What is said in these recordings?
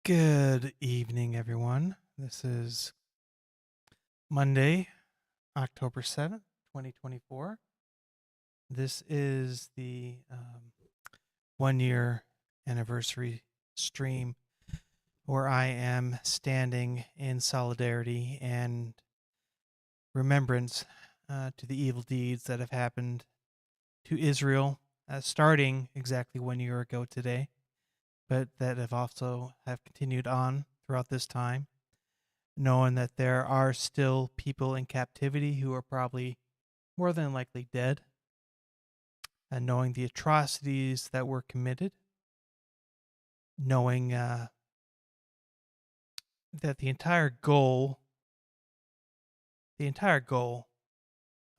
Good evening, everyone. This is Monday, October 7th, 2024. This is the 1 year anniversary stream where I am standing in solidarity and remembrance to the evil deeds that have happened to Israel, starting exactly 1 year ago today, but that have also continued on throughout this time, knowing that there are still people in captivity who are probably more than likely dead, and knowing the atrocities that were committed, knowing that the entire goal of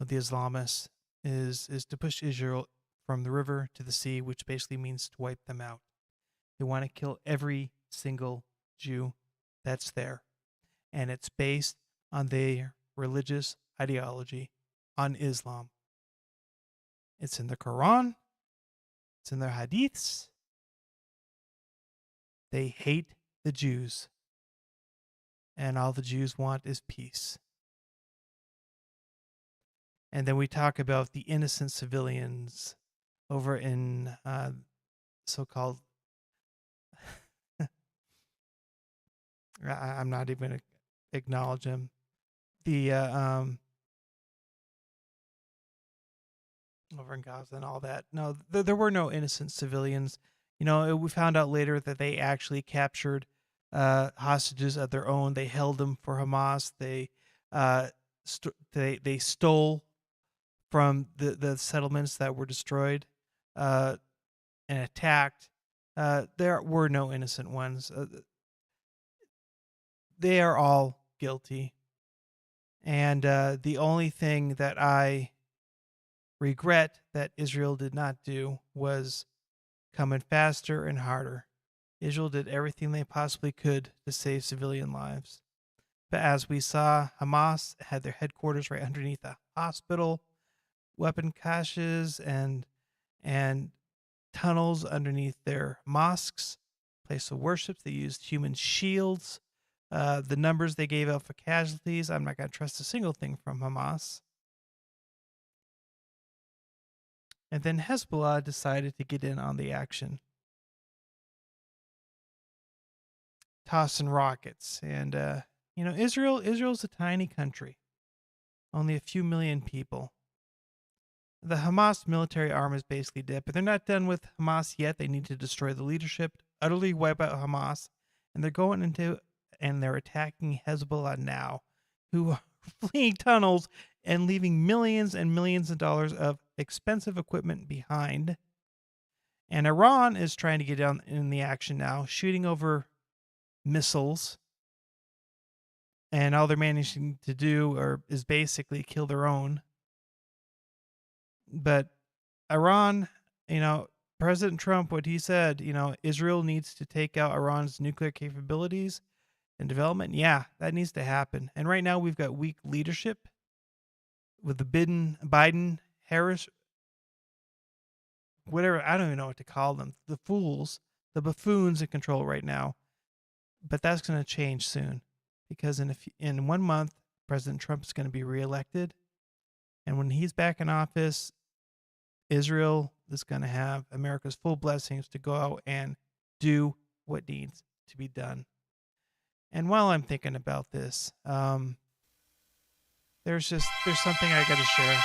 the Islamists is to push Israel from the river to the sea, which basically means to wipe them out. They want to kill every single Jew that's there. And it's based on their religious ideology, on Islam. It's in the Quran. It's in their hadiths. They hate the Jews. And all the Jews want is peace. And then we talk about the innocent civilians over in so-called... I'm not even going to acknowledge him. The over in Gaza and all that. No, there were no innocent civilians. You know, we found out later that they actually captured hostages of their own. They held them for Hamas. They stole from the settlements that were destroyed and attacked. There were no innocent ones. They are all guilty. And the only thing that I regret that Israel did not do was come in faster and harder. Israel did everything they possibly could to save civilian lives. But as we saw, Hamas had their headquarters right underneath a hospital, weapon caches and tunnels underneath their mosques, place of worship. They used human shields. The numbers they gave out for casualties, I'm not going to trust a single thing from Hamas. And then Hezbollah decided to get in on the action, tossing rockets. And Israel's a tiny country, only a few million people. The Hamas military arm is basically dead, but they're not done with Hamas yet. They need to destroy the leadership, utterly wipe out Hamas, and they're attacking Hezbollah now, who are fleeing tunnels and leaving millions and millions of dollars of expensive equipment behind. And Iran is trying to get down in the action now, shooting over missiles. And all they're managing to do is basically kill their own. But Iran, President Trump, what he said, Israel needs to take out Iran's nuclear capabilities and development. Yeah, that needs to happen. And right now we've got weak leadership with the Biden, Harris, whatever, I don't even know what to call them. The fools, the buffoons in control right now. But that's going to change soon, because in 1 month, President Trump is going to be reelected. And when he's back in office, Israel is going to have America's full blessings to go out and do what needs to be done. And while I'm thinking about this, there's something I got to share.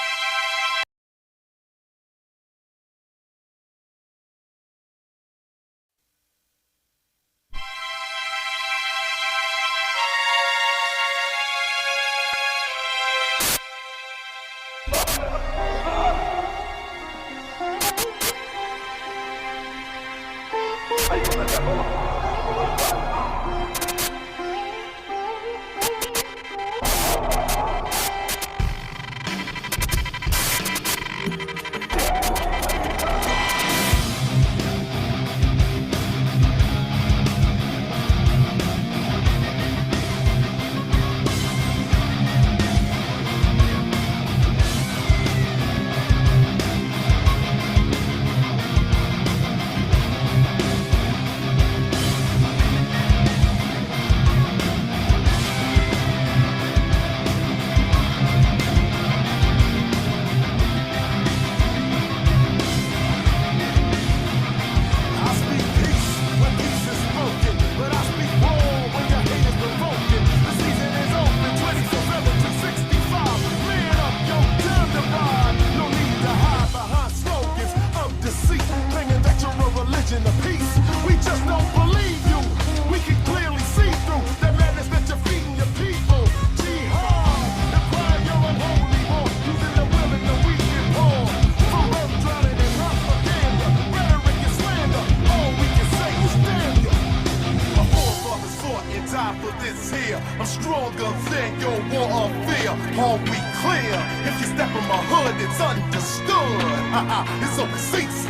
I'm stronger than your war of fear. All we clear. If you step in my hood, it's understood. It's overseas.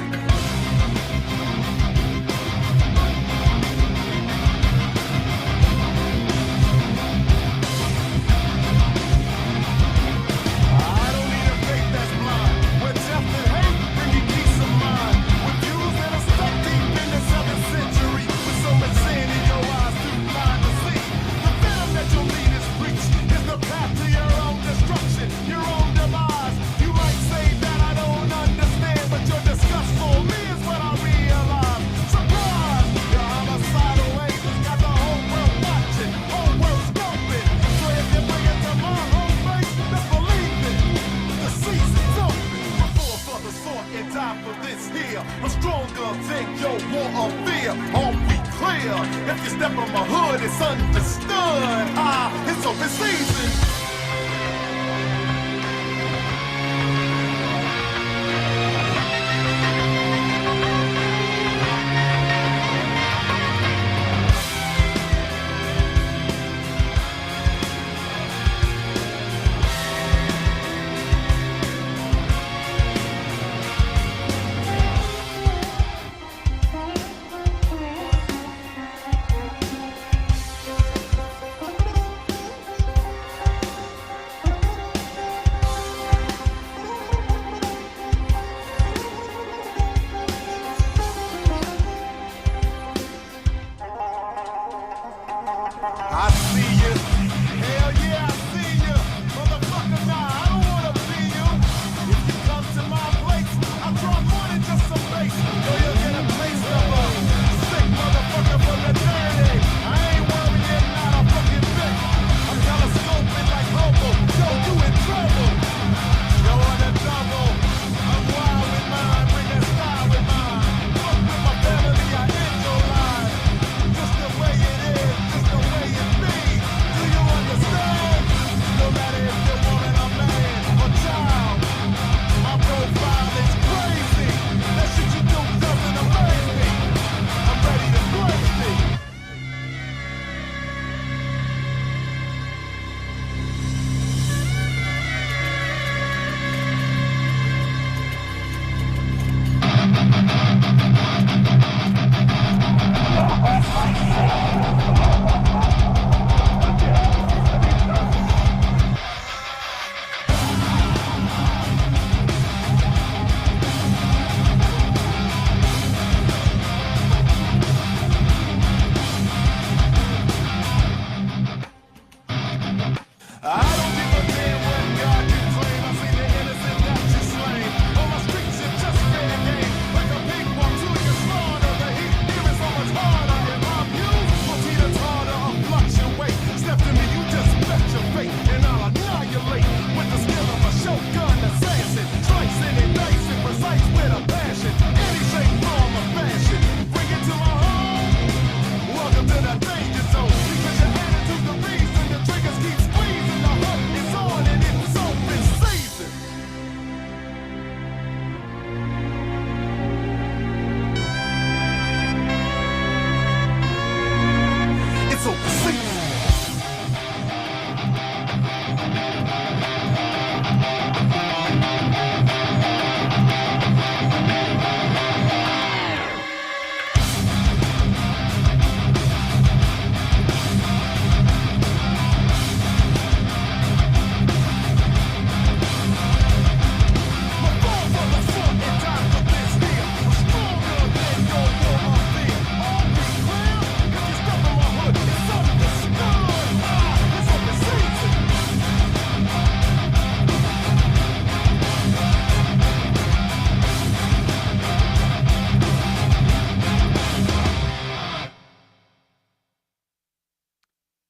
I'm stronger than your war of fear. All we clear. If you step on my hood, it's understood. It's open season.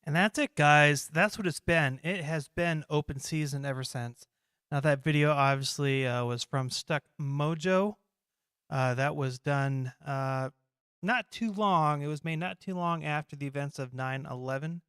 And that's it, guys. That's what it's been. It has been open season ever since. Now, that video obviously was from Stuck Mojo. That was done not too long. It was made not too long after the events of 9/11.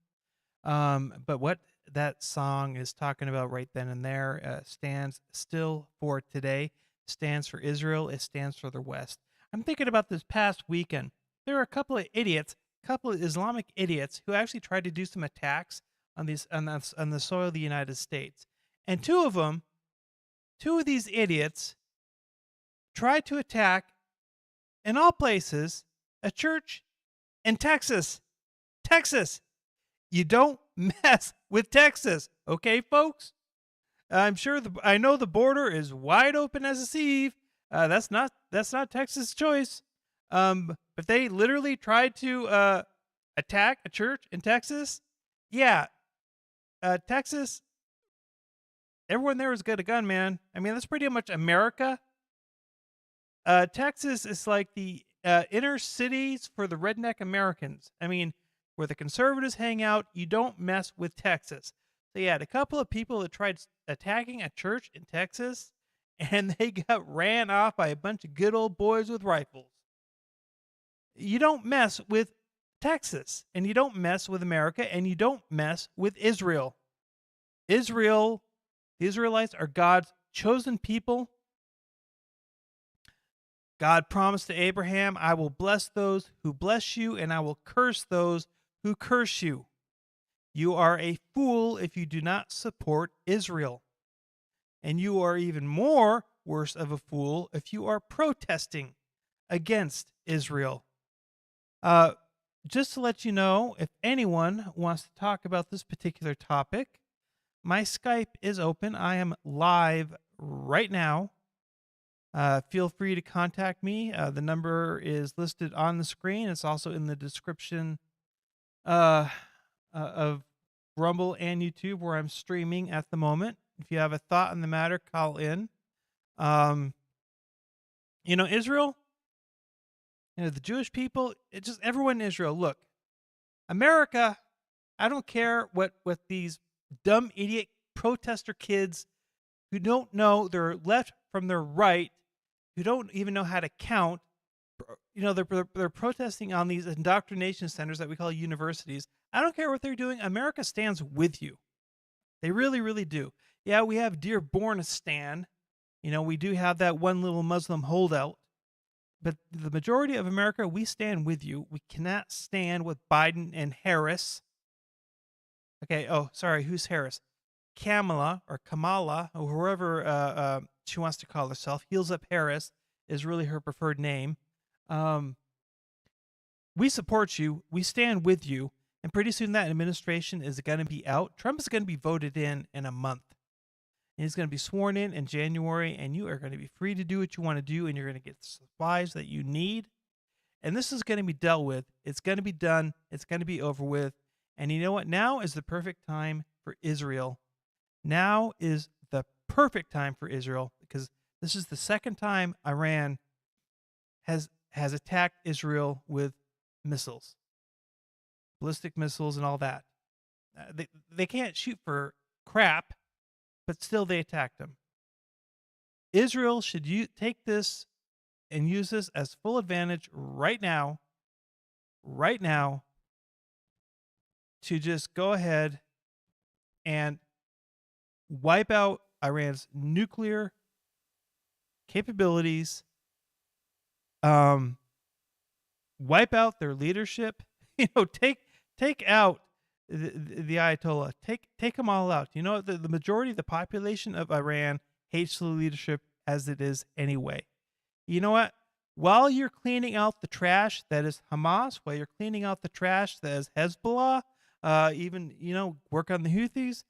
But what that song is talking about right then and there stands still for today, stands for Israel, it stands for the West. I'm thinking about this past weekend. There were a couple of idiots, couple of Islamic idiots who actually tried to do some attacks on on the soil of the United States. And two of these idiots tried to attack, in all places, a church in Texas. Texas. You don't mess with Texas, okay, folks? I know the border is wide open as a sieve. That's not Texas' choice. But they literally tried to attack a church in Texas. Yeah, Texas. Everyone there has got a gun, man. I mean, that's pretty much America. Texas is like the inner cities for the redneck Americans. I mean, where the conservatives hang out, you don't mess with Texas. So yeah, a couple of people that tried attacking a church in Texas, and they got ran off by a bunch of good old boys with rifles. You don't mess with Texas, and you don't mess with America, and you don't mess with Israel. Israel, the Israelites are God's chosen people. God promised to Abraham, I will bless those who bless you, and I will curse those who curse you. You are a fool if you do not support Israel. And you are even more worse of a fool if you are protesting against Israel. Just to let you know, if anyone wants to talk about this particular topic, my Skype is open. I am live right now. Feel free to contact me. The number is listed on the screen. It's also in the description of Rumble and YouTube, where I'm streaming at the moment. If you have a thought on the matter, call in. Israel, the Jewish people, it's just everyone in Israel. Look, America, I don't care what these dumb idiot protester kids who don't know their left from their right, who don't even know how to count, they're protesting on these indoctrination centers that we call universities. I don't care what they're doing. America stands with you. They really, really do. Yeah, we have Dearbornistan. We do have that one little Muslim holdout. But the majority of America, we stand with you. We cannot stand with Biden and Harris. Okay, oh, sorry, who's Harris? Kamala, or whoever she wants to call herself. Heels Up Harris is really her preferred name. We support you. We stand with you. And pretty soon that administration is going to be out. Trump is going to be voted in a month. And he's going to be sworn in January. And you are going to be free to do what you want to do. And you're going to get the supplies that you need. And this is going to be dealt with. It's going to be done. It's going to be over with. And you know what? Now is the perfect time for Israel. Now is the perfect time for Israel, because this is the second time Iran has attacked Israel with missiles, ballistic missiles, and all that. They can't shoot for crap, but still they attacked them. Israel should take this and use this as full advantage right now, to just go ahead and wipe out Iran's nuclear capabilities, wipe out their leadership, take out the Ayatollah, take them all out. The majority of the population of Iran hates the leadership as it is anyway. You know what? While you're cleaning out the trash that is Hamas, while you're cleaning out the trash that is Hezbollah, even, work on the Houthis,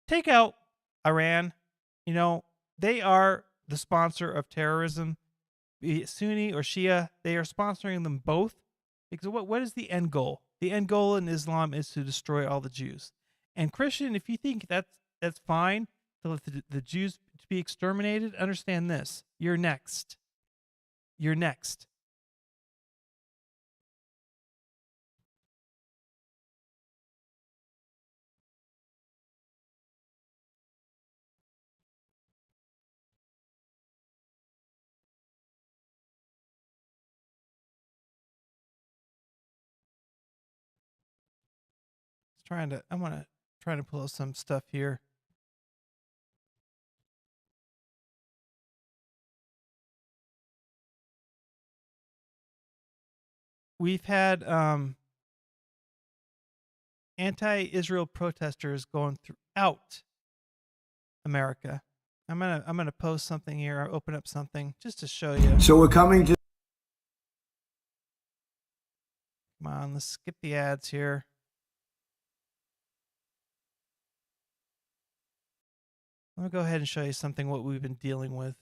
take out Iran. They are the sponsor of terrorism, be it Sunni or Shia. They are sponsoring them both, because what is the end goal? The end goal in Islam is to destroy all the Jews. And Christian, if you think that's fine to let the Jews be exterminated, understand this: you're next. You're next. I want to try to pull out some stuff here. We've had anti-Israel protesters going throughout America. I'm gonna post something here. I'll open up something just to show you. So we're coming to. Come on, let's skip the ads here. Let me go ahead and show you something what we've been dealing with.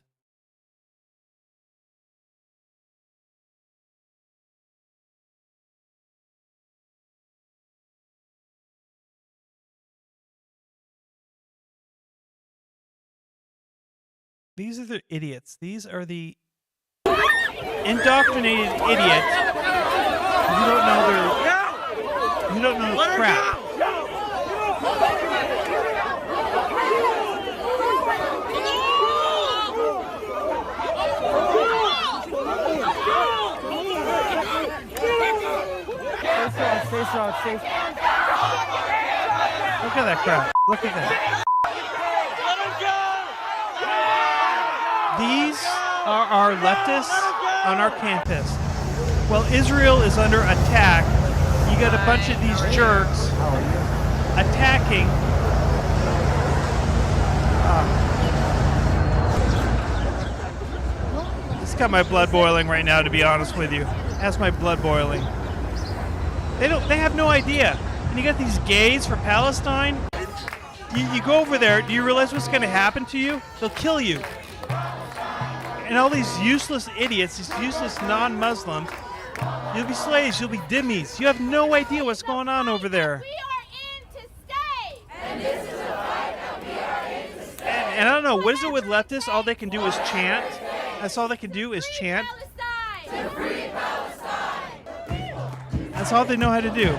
These are the idiots. These are the indoctrinated idiots. You don't know crap. Stay strong. Look at that crap. Look at that. These are our leftists on our campus. While Israel is under attack, you got a bunch of these jerks attacking. It's got my blood boiling right now, to be honest with you. It has my blood boiling. They have no idea. And you got these gays for Palestine. You go over there, do you realize what's going to happen to you? They'll kill you. And all these useless idiots, these useless non-Muslims, you'll be slaves, you'll be dhimmis. You have no idea what's going on over there. We are in to stay. And this is the fight that we are in to stay. And I don't know, what is it with leftists? All they can do is chant. That's all they can do is chant. To free Palestine. That's all they know how to do.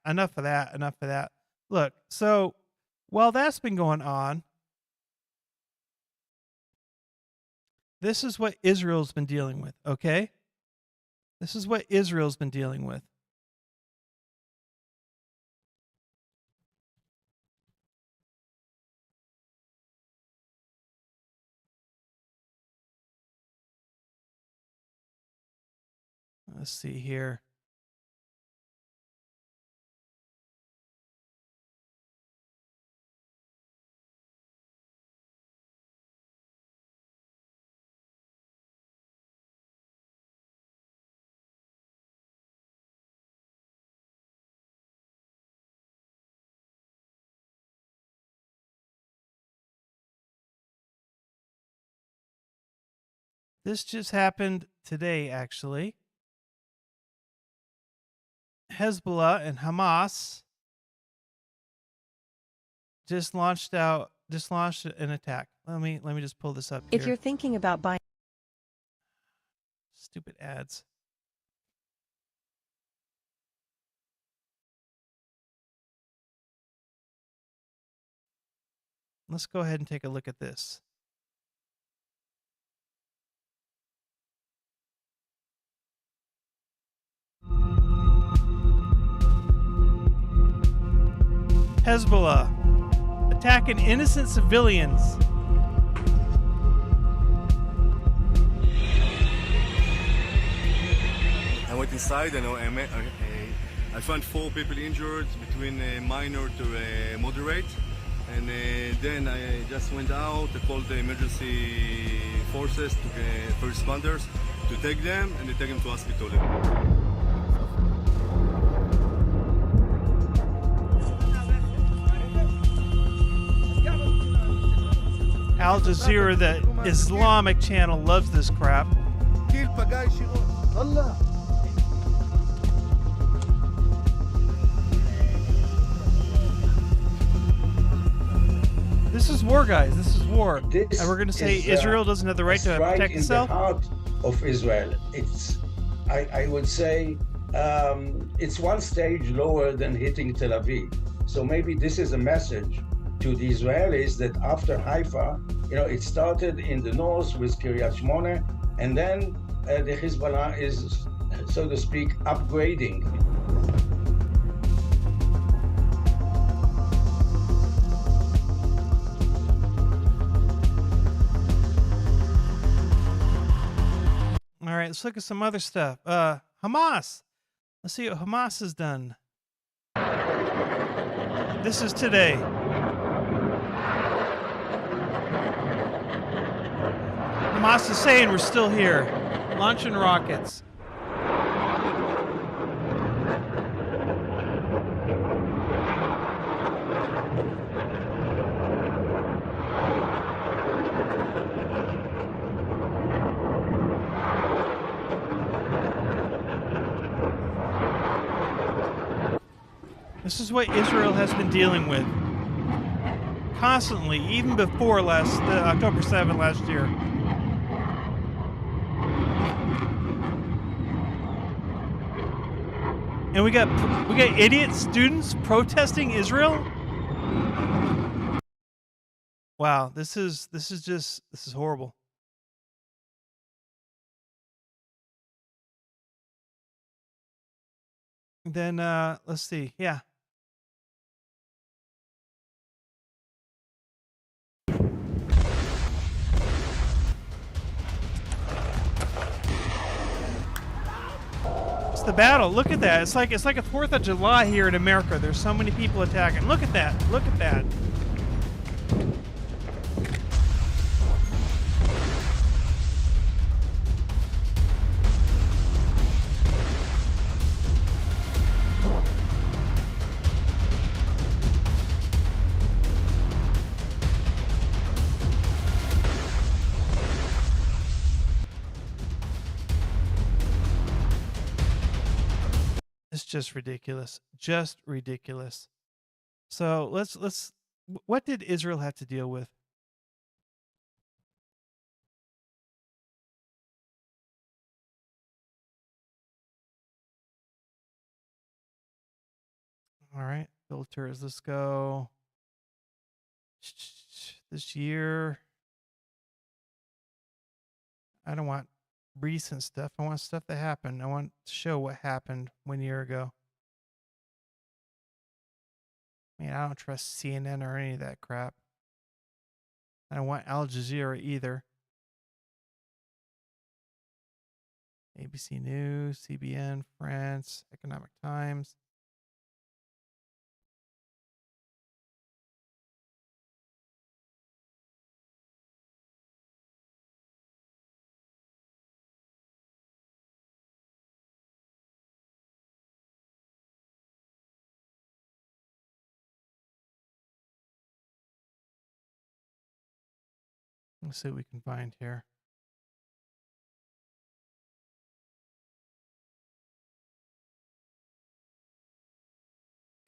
Enough of that. Look, so while that's been going on, this is what Israel's been dealing with, okay? This is what Israel's been dealing with. Let's see here. This just happened today, actually. Hezbollah and Hamas just launched an attack. Let me just pull this up here. If you're thinking about buying Stupid ads. Let's go ahead and take a look at this. Hezbollah attacking innocent civilians. I went inside and I found 4 people injured, between minor to moderate. And then I just went out, I called the emergency forces, first responders, to take them, and they take them to hospital. Al Jazeera, the Islamic channel, loves this crap. This is war, guys. This is war. And we're going to say Israel doesn't have the right to protect itself? In the heart of Israel. It's, I would say, it's one stage lower than hitting Tel Aviv. So maybe this is a message to the Israelis that after Haifa, it started in the north with Kiryat Shmone, and then the Hezbollah is, so to speak, upgrading. All right, let's look at some other stuff. Hamas. Let's see what Hamas has done. This is today. Hamas is saying we're still here, launching rockets. This is what Israel has been dealing with constantly, even before October 7th last year. And we got idiot students protesting Israel. Wow, this is horrible. Then let's see. Yeah. It's the battle. Look at that. It's like a 4th of July here in America. There's so many people attacking. Look at that. Look at that. It's just ridiculous. Just ridiculous. So let's what did Israel have to deal with? All right, filters. Let's go. This year, I don't want recent stuff. I want stuff that happened. I want to show what happened 1 year ago. I mean, I don't trust CNN or any of that crap. I don't want Al Jazeera either. ABC News, CBN, France, Economic Times. Let's see what we can find here.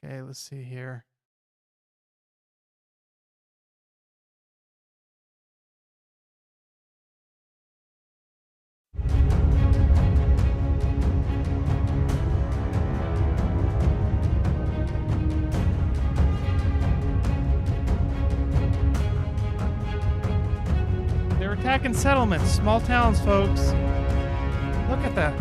Okay, let's see here. They're attacking settlements, small towns, folks. Look at that.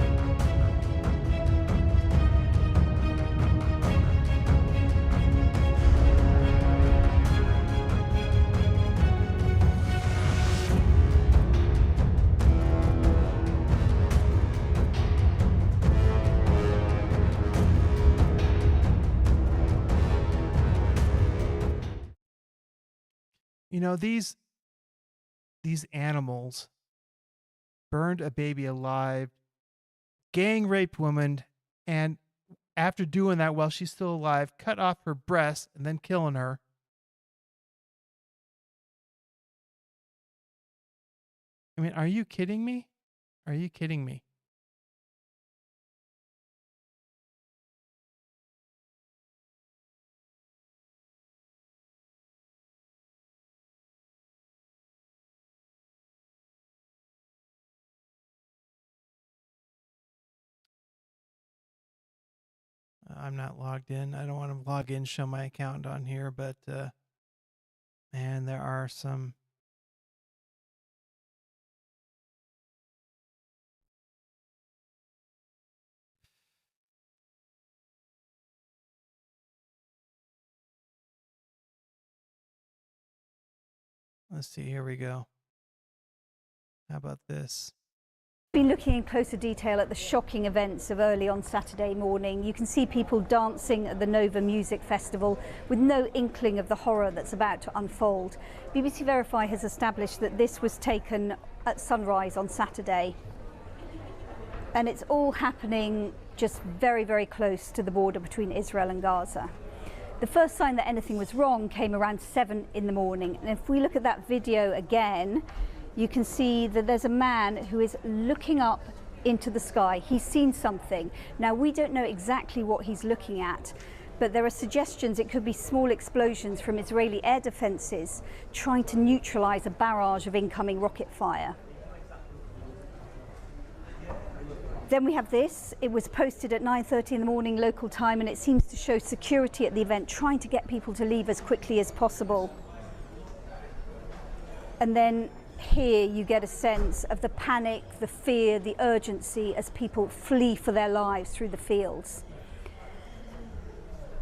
You know, these animals burned a baby alive, gang raped woman, and after doing that while she's still alive, cut off her breast and then killing her. I mean, are you kidding me? Are you kidding me? I'm not logged in. I don't want to log in, show my account on here, but And there are some. Let's see, here we go. How about this? Been looking in closer detail at the shocking events of early on Saturday morning. You can see people dancing at the Nova Music Festival with no inkling of the horror that's about to unfold. BBC Verify has established that this was taken at sunrise on Saturday. And it's all happening just very, very close to the border between Israel and Gaza. The first sign that anything was wrong came around 7 in the morning. And if we look at that video again, you can see that there's a man who is looking up into the sky. He's seen something. Now, we don't know exactly what he's looking at, but there are suggestions it could be small explosions from Israeli air defenses trying to neutralize a barrage of incoming rocket fire. Then we have this. It was posted at 9:30 in the morning local time, and it seems to show security at the event trying to get people to leave as quickly as possible. And then here you get a sense of the panic, the fear, the urgency as people flee for their lives through the fields.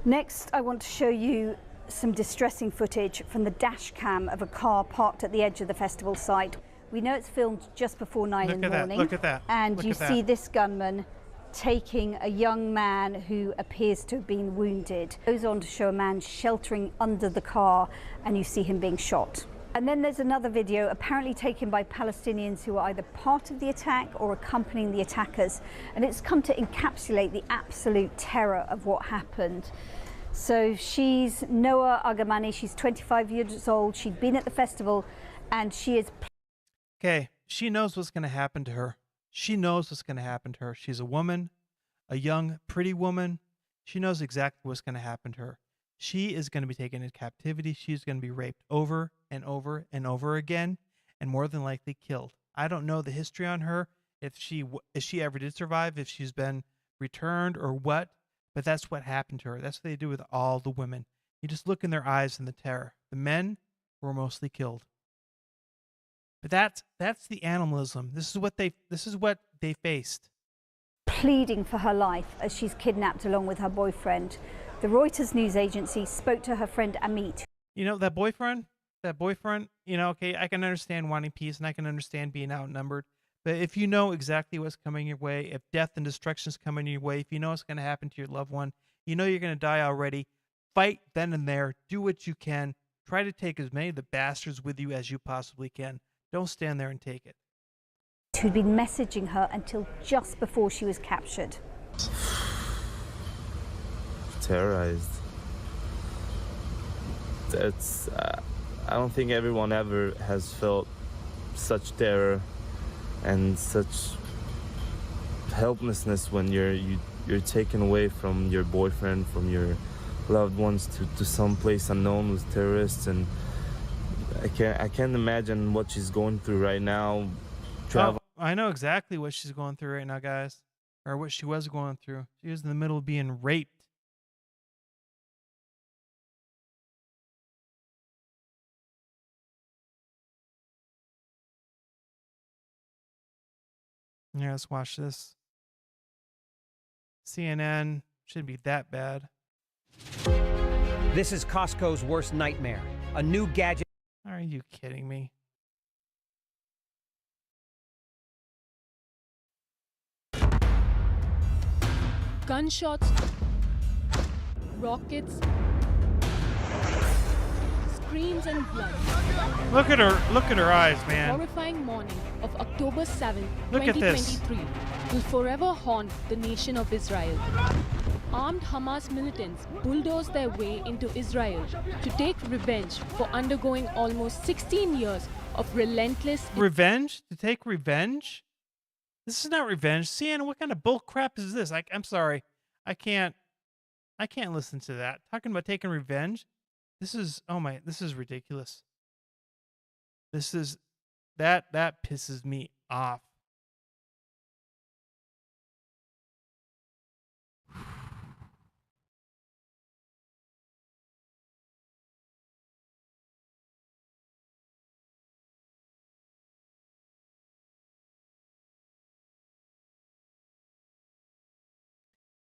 Next, I want to show you some distressing footage from the dash cam of a car parked at the edge of the festival site. We know it's filmed just before 9 in the morning. Look at that. And Look you at that. see this gunman taking a young man who appears to have been wounded. It goes on to show a man sheltering under the car, and you see him being shot. And then there's another video apparently taken by Palestinians who are either part of the attack or accompanying the attackers. And it's come to encapsulate the absolute terror of what happened. So she's Noah Agamani, she's 25 years old, she'd been at the festival, and she is... Okay, she knows what's going to happen to her. She knows what's going to happen to her. She's a woman, a young, pretty woman. She knows exactly what's going to happen to her. She is going to be taken into captivity. She's going to be raped over and over and over again, and more than likely killed. I don't know the history on her, if she ever did survive, if she's been returned or what, but that's what happened to her. That's what they do with all the women. You just look in their eyes and the terror. The men were mostly killed. But that's the animalism. This is what they faced. Pleading for her life as she's kidnapped along with her boyfriend. The Reuters news agency spoke to her friend Amit. You know, that boyfriend, you know, okay, I can understand wanting peace and I can understand being outnumbered. But if you know exactly what's coming your way, if death and destruction is coming your way, if you know what's going to happen to your loved one, you know you're going to die already, fight then and there, do what you can, try to take as many of the bastards with you as you possibly can. Don't stand there and take it. Who'd been messaging her until just before she was captured. Terrorized. That's I don't think everyone ever has felt such terror and such helplessness when you're taken away from your boyfriend, from your loved ones to some place unknown with terrorists. And I can't imagine what she's going through right now. I know exactly what she's going through right now, guys, or what she was going through. She was in the middle of being raped. Yeah, let's watch this. CNN shouldn't be that bad. This is Costco's worst nightmare. A new gadget. Are you kidding me? Gunshots, rockets, screams and blood. Look at her eyes, man. Horrifying morning of October 7, Look at this. 2023 will forever haunt the nation of Israel. Armed Hamas militants bulldozed their way into Israel to take revenge for undergoing almost 16 years of relentless... Revenge? To take revenge? This is not revenge. CNN, what kind of bull crap is this? I'm sorry. I can't listen to that. Talking about taking revenge? This is ridiculous. That pisses me off.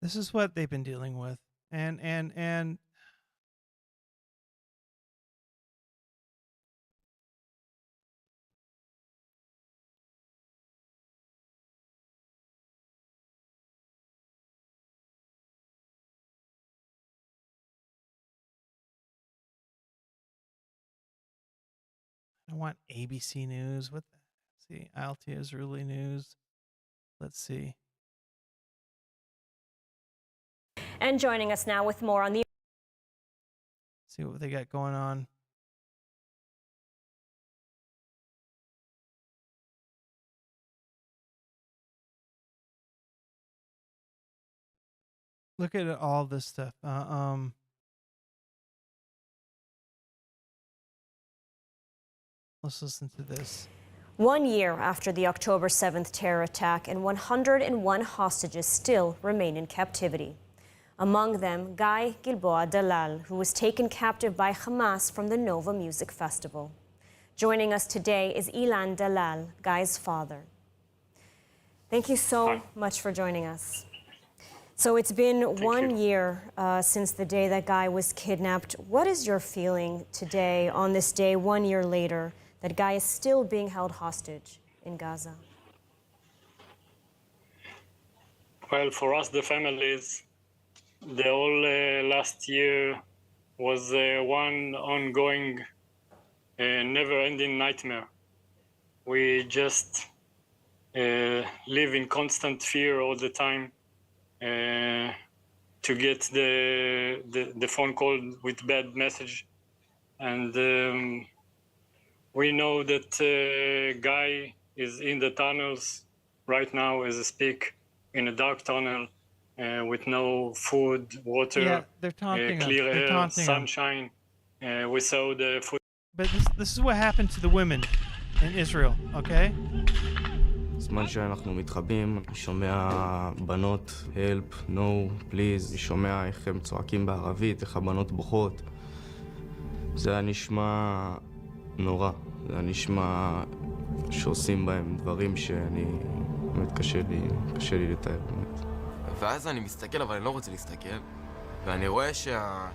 This is what they've been dealing with. And I want ABC News. What the, see, Alti Israeli News. Let's see. And joining us now with more on the... See what they got going on. Look at all this stuff. Let's listen to this. 1 year after the October 7th terror attack, and 101 hostages still remain in captivity. Among them, Guy Gilboa Dalal, who was taken captive by Hamas from the Nova Music Festival. Joining us today is Ilan Dalal, Guy's father. Thank you so much for joining us. So it's been 1 year since the day that Guy was kidnapped. What is your feeling today, on this day, 1 year later, that Guy is still being held hostage in Gaza? Well, for us, the families, the whole last year was one ongoing, never-ending nightmare. We just live in constant fear all the time to get the phone call with bad message. And we know that Guy is in the tunnels right now as I speak, in a dark tunnel with no food, water, clear air, sunshine. We saw the food. But this is what happened to the women in Israel, okay? בזמן שאנחנו מתחבאים, אני שומע בנות, help, no, please, אני שומע איך הם צועקים בערבית, איך הבנות בוכות. זה היה נשמע נורא, זה היה נשמע שעושים בהם דברים שאני, באמת קשה לי לתאר, באמת. ואז אני מסתכל, אבל אני לא רוצה להסתכל, ואני רואה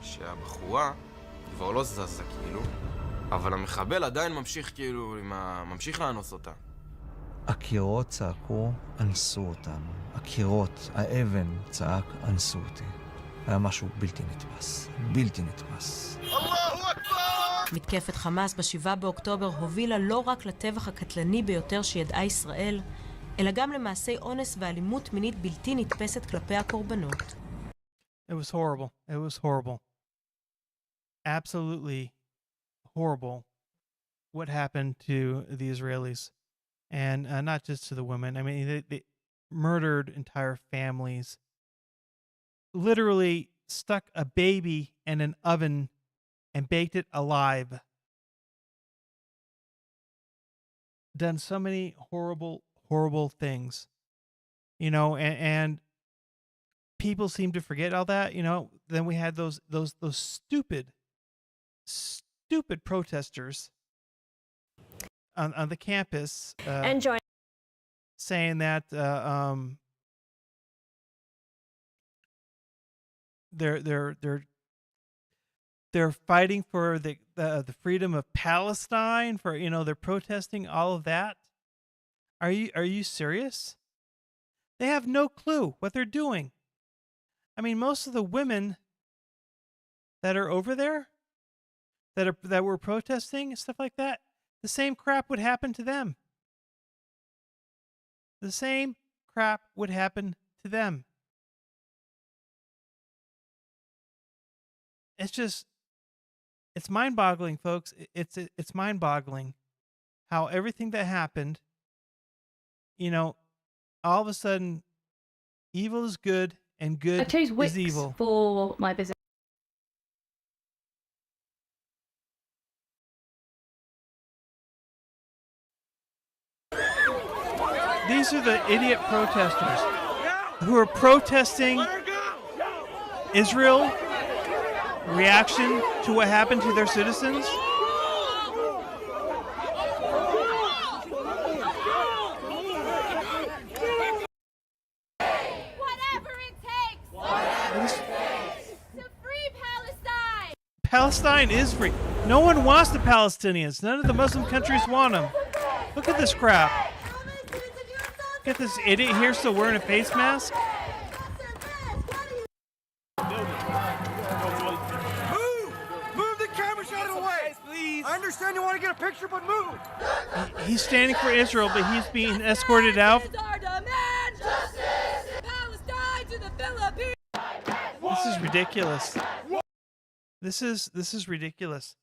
שהבחורה כבר לא זזה כאילו, אבל המחבל עדיין ממשיך כאילו, ממשיך לאנוס אותה. הקירות צעקו, אנסו אותנו. הקירות, האבן צעק, אנסו אותי. היה משהו בלתי נתפס. בלתי נתפס. מתקפת חמאס ב7 באוקטובר הובילה לא רק לטבח הקטלני ביותר שידעה ישראל, אלא גם למעשי אונס ואלימות מינית בלתי נתפסת כלפי הקורבנות. It was horrible. It was horrible. Absolutely horrible what happened to the Israelis. And not just to the women. I mean, they murdered entire families. Literally stuck a baby in an oven and baked it alive. Done so many horrible, horrible things. You know, and people seem to forget all that. You know, then we had those stupid protesters on the campus, saying that they're fighting for the freedom of Palestine. For, you know, they're protesting all of that. Are you serious? They have no clue what they're doing. I mean, most of the women that are over there that were protesting and stuff like that, the same crap would happen to them. The same crap would happen to them. It's mind-boggling, folks. It's mind-boggling how everything that happened, you know, all of a sudden, evil is good and good I chose Wix is evil. For my business. These are the idiot protesters who are protesting Israel reaction to what happened to their citizens. Whatever it takes. Palestine is free. No one wants the Palestinians. None of the Muslim countries want them. Look at this crap. Look at this idiot here still wearing a face mask. Move the camera out of the way, please. I understand you want to get a picture, but move. He's standing for Israel, but he's being escorted out. This is ridiculous. This is ridiculous.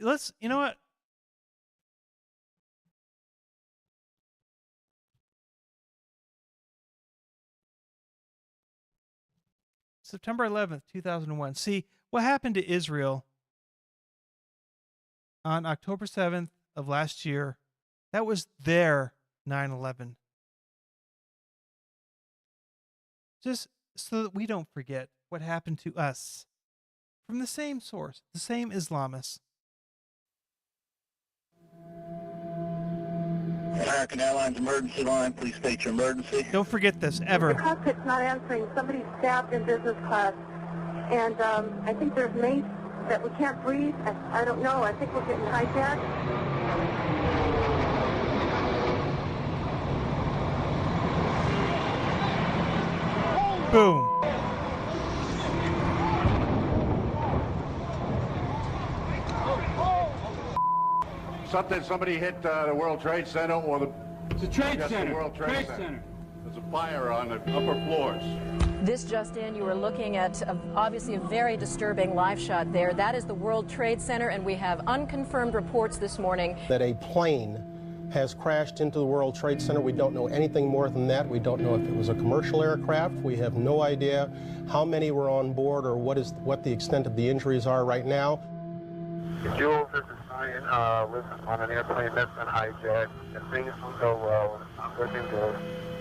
You know what? September 11th, 2001. See, what happened to Israel on October 7th of last year, that was their 9/11. Just so that we don't forget what happened to us from the same source, the same Islamists. American Airlines emergency line, please state your emergency. Don't forget this, ever. The cockpit's not answering. Somebody's stabbed in business class. And I think there's mace that we can't breathe. I don't know. I think we're getting hijacked. Boom. Somebody hit the World Trade Center or the... It's a Trade Center. The World Trade Center. There's a fire on the upper floors. This just in, you were looking at obviously a very disturbing live shot there. That is the World Trade Center, and we have unconfirmed reports this morning that a plane has crashed into the World Trade Center. We don't know anything more than that. We don't know if it was a commercial aircraft. We have no idea how many were on board or what the extent of the injuries are right now. Jules, this is Ryan. Lives on an airplane that's been hijacked, and things will go well. I'm looking good.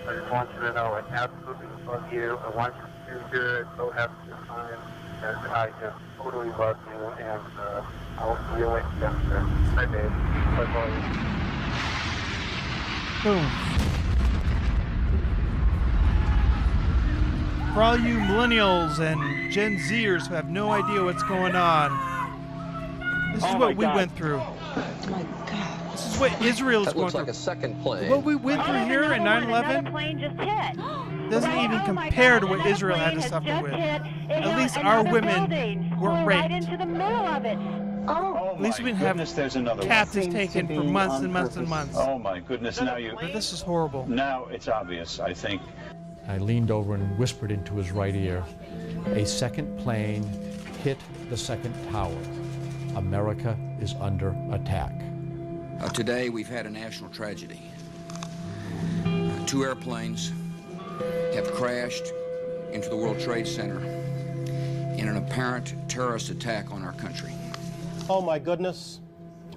I just want you to know I absolutely love you. I want you to do good. So happy to find that I just totally love you, and I'll see you later. Bye, babe. Bye-bye. Boom. For all you millennials and Gen Zers who have no idea what's going on, this is what we went through. Oh my God. This is what Israel's that going looks through. like a second plane. What we went through here in 9/11 plane just hit. doesn't even compare to what Israel had to suffer with. At least our women weren't right raped. into the middle of it. At least we didn't have captives taken for months and months and months. Oh my goodness, now you... But this is horrible. Now it's obvious, I think. I leaned over and whispered into his right ear. A second plane hit the second tower. America is under attack. Today we've had a national tragedy. Two airplanes have crashed into the World Trade Center in an apparent terrorist attack on our country. Oh my goodness.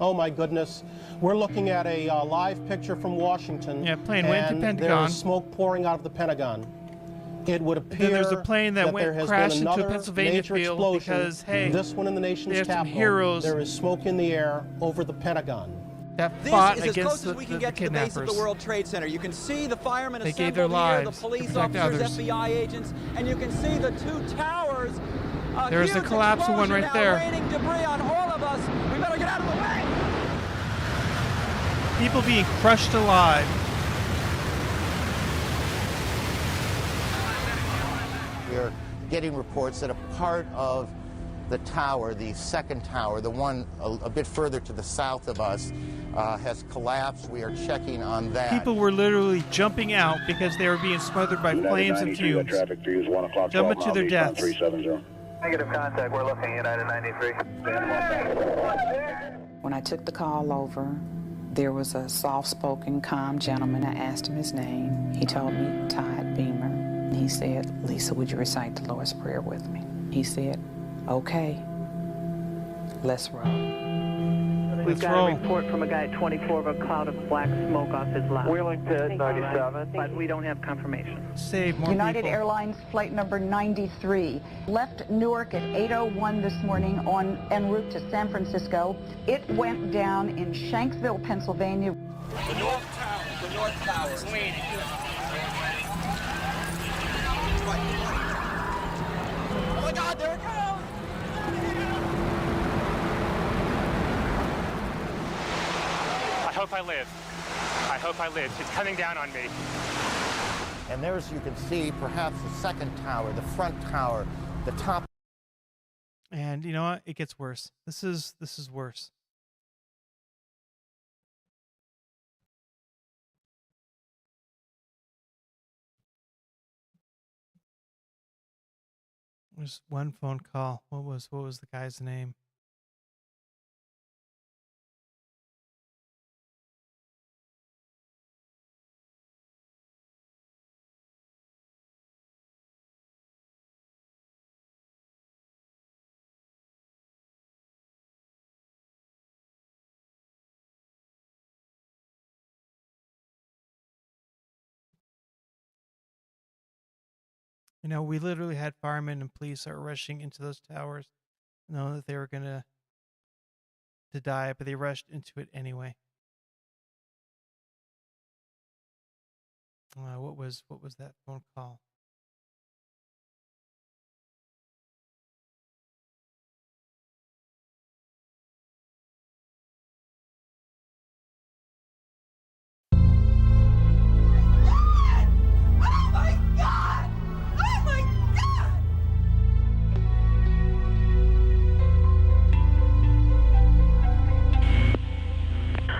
Oh my goodness. We're looking at a live picture from Washington. Yeah, plane went to Pentagon. There is smoke pouring out of the Pentagon. It would appear then there's a plane that there has crashed been into a another Pennsylvania major field explosion. because, hey, this one in the nation's there's some capital. heroes There is smoke in the air over the Pentagon. that This fought is as against close as we can get to the kidnappers. base of the World Trade Center. You can see the firemen They gave their assembled here, the lives to police protect officers, others. FBI agents, and you can see the two towers. There's the collapsing one right there. Raining debris on all of us. We better get out of the way. People being crushed alive. We're getting reports that a part of the tower, the second tower, the one a bit further to the south of us, has collapsed. We are checking on that. People were literally jumping out because they were being smothered by flames and fumes. Jumping to their deaths. Negative contact. We're looking United 93. When I took the call over, there was a soft-spoken, calm gentleman. I asked him his name. He told me Todd Beamer. He said, "Lisa, would you recite the Lord's Prayer with me?" He said, "Okay, let's roll." We've got a report from a guy at 24 of a cloud of black smoke off his lap. Wheeling to 97. But we don't have confirmation. Save more United people. Airlines flight number 93 left Newark at 8:01 this morning en route to San Francisco. It went down in Shanksville, Pennsylvania. The North Tower is leaning. Oh my God, there it goes! hope I live. I hope I live. It's coming down on me. And there's, you can see, perhaps the second tower, the front tower, the top. And you know what? It gets worse. This is worse. There's one phone call. What was the guy's name? You know, we literally had firemen and police that were rushing into those towers, knowing that they were gonna to die, but they rushed into it anyway. What was that phone call? Oh my God! Oh my God!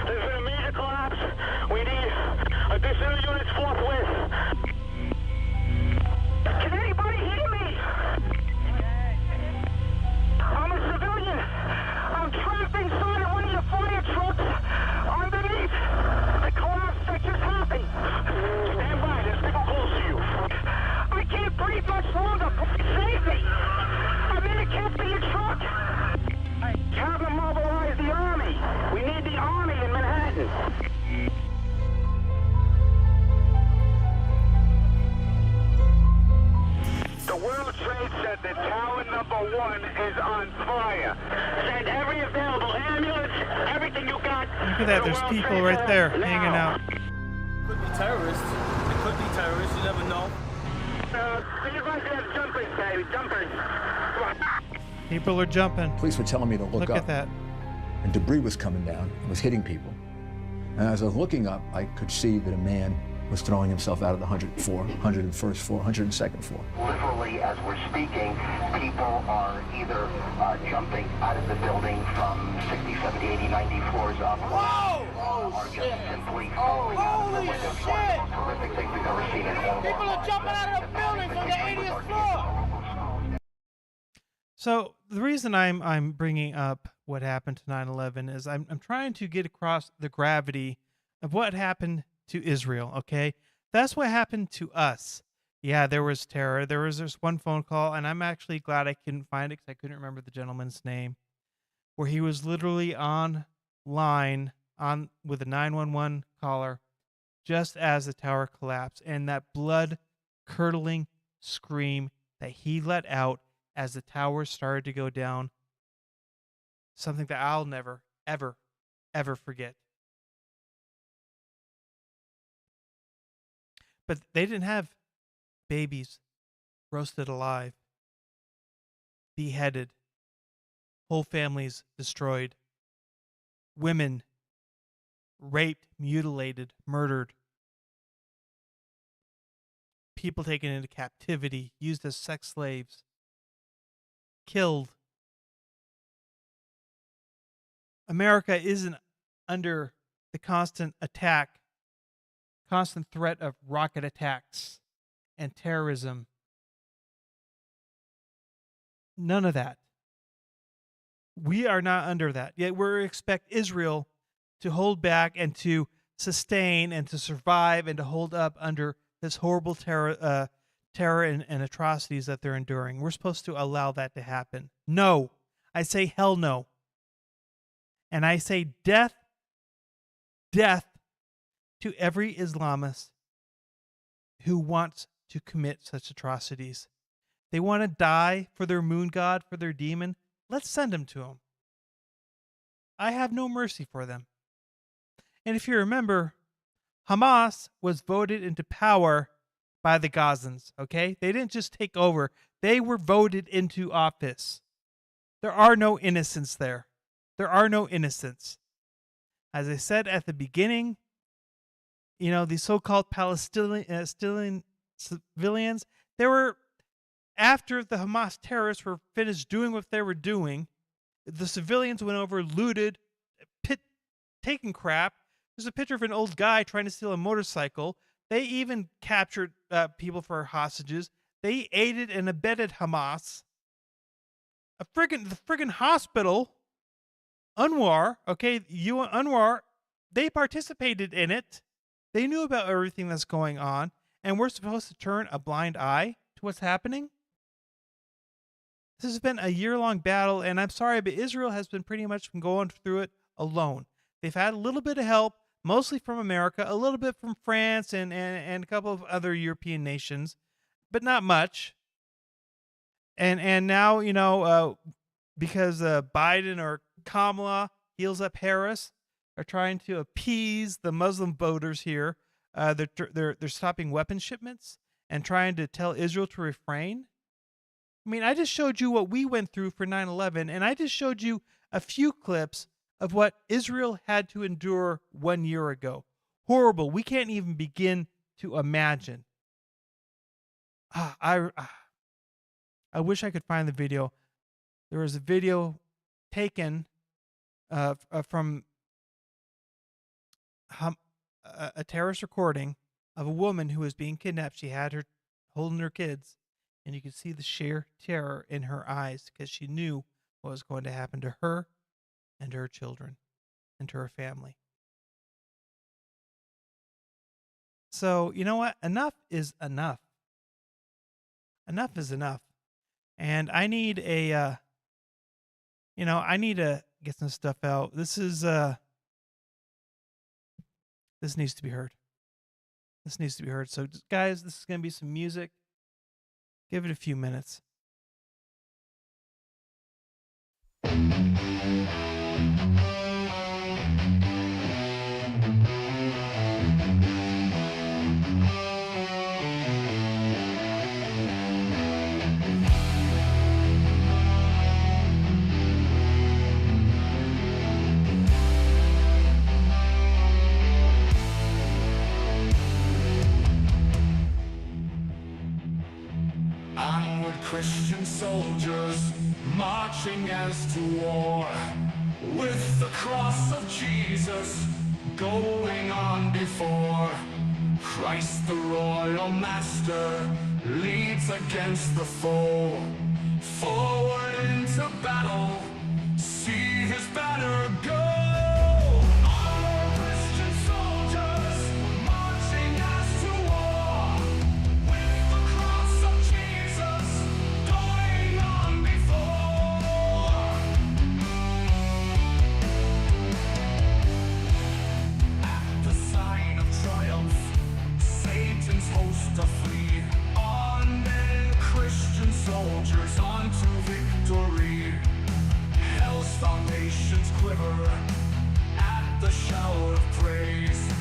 There's been a major collapse. We need additional units forthwith. Can anybody hear me? I'm a civilian. I'm trapped inside of one of your fire trucks underneath the collapse that just happened. Stand by. There's people close to you. I can't breathe much longer. Save me. I'm in the cab of your truck. Have them mobilize the army. We need the army in Manhattan. The World Trade Center, tower number 1 is on fire. Send every available ambulance, everything you got. Look at that. There's people right there hanging out. Could be terrorists. It could be terrorists. You never know. See if I can have jumpers, baby. Jumpers. Come on. People are jumping. Police were telling me to Look up. at that. And debris was coming down. It was hitting people. And as I was looking up, I could see that a man was throwing himself out of the 101st floor, 102nd floor. Literally, as we're speaking, people are either jumping out of the building from 60, 70, 80, 90 floors up, or just simply falling out of the windows. One of the most horrific things we've ever seen in all of our People are jumping out of the building from the 80th floor. So the reason I'm bringing up what happened to 9/11 is I'm trying to get across the gravity of what happened to Israel. Okay, that's what happened to us. Yeah, there was terror. There was this one phone call, and I'm actually glad I couldn't find it because I couldn't remember the gentleman's name, where he was literally on line on with a 911 caller just as the tower collapsed, and that blood curdling scream that he let out as the tower started to go down, something that I'll never, ever, ever forget. But they didn't have babies roasted alive, beheaded, whole families destroyed, women raped, mutilated, murdered, people taken into captivity, used as sex slaves, killed. America isn't under the constant threat of rocket attacks and terrorism. None of that. We are not under that. Yet we expect Israel to hold back and to sustain and to survive and to hold up under this horrible terror and atrocities that they're enduring. We're supposed to allow that to happen. No. I say hell no. And I say death to every Islamist who wants to commit such atrocities. They want to die for their moon god, for their demon. Let's send them to him. I have no mercy for them. And if you remember, Hamas was voted into power by the Gazans, okay? They didn't just take over. They were voted into office. There are no innocents there. There are no innocents. As I said at the beginning, these so-called Palestinian civilians, they were, after the Hamas terrorists were finished doing what they were doing, the civilians went over, looted, taking crap. There's a picture of an old guy trying to steal a motorcycle. They even captured people for hostages. They aided and abetted Hamas. The friggin' hospital, UNRWA, UNRWA, they participated in it. They knew about everything that's going on, and we're supposed to turn a blind eye to what's happening? This has been a year-long battle, and I'm sorry, but Israel has been pretty much going through it alone. They've had a little bit of help, mostly from America, a little bit from France and a couple of other European nations, but not much. And now, because Biden or Kamala heals up Harris, are trying to appease the Muslim voters here. They're stopping weapon shipments and trying to tell Israel to refrain. I mean, I just showed you what we went through for 9/11, and I just showed you a few clips of what Israel had to endure 1 year ago. Horrible. We can't even begin to imagine. I wish I could find the video. There was a video taken from a terrorist recording of a woman who was being kidnapped. She had her holding her kids, and you could see the sheer terror in her eyes because she knew what was going to happen to her and to her children and to her family. So, you know what? Enough is enough. Enough is enough. And I need I need to get some stuff out. This needs to be heard. This needs to be heard. So, guys, this is going to be some music. Give it a few minutes. Onward, Christian soldiers, marching as to war, with the cross of Jesus going on before. Christ the royal master leads against the foe. Forward into battle, see his banner go. To flee on men, Christian soldiers, on to victory. Hell's foundations quiver at the shout of praise.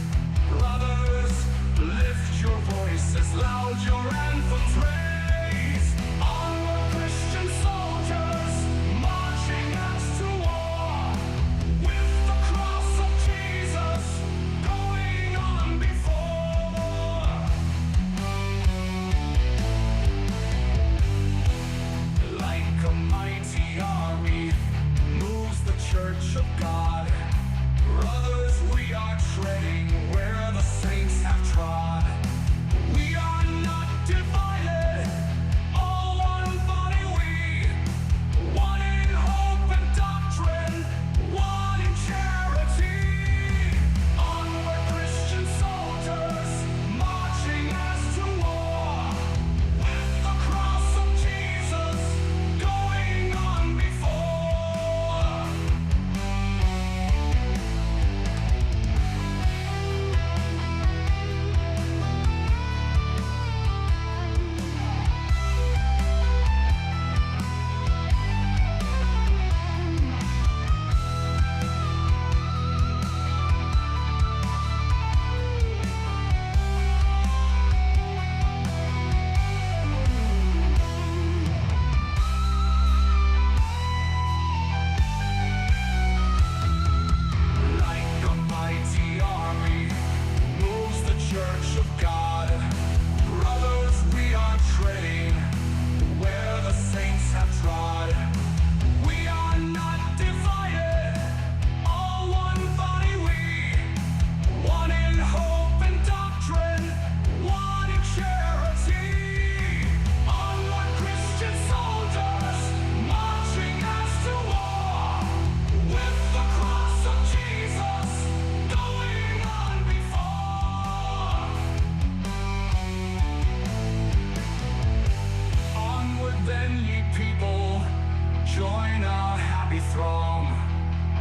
Brothers, lift your voices loud, your anthems raise. Onward, Christian soldiers, marching as to war, with the cross of Jesus going on before. Like a mighty army moves the church of God. Brothers, we are treading where the saints have trod. We are not divided, all one body we, one in hope and doctrine, one in charity. Onward, Christian soldiers, marching as to war, with the cross of Jesus going on before.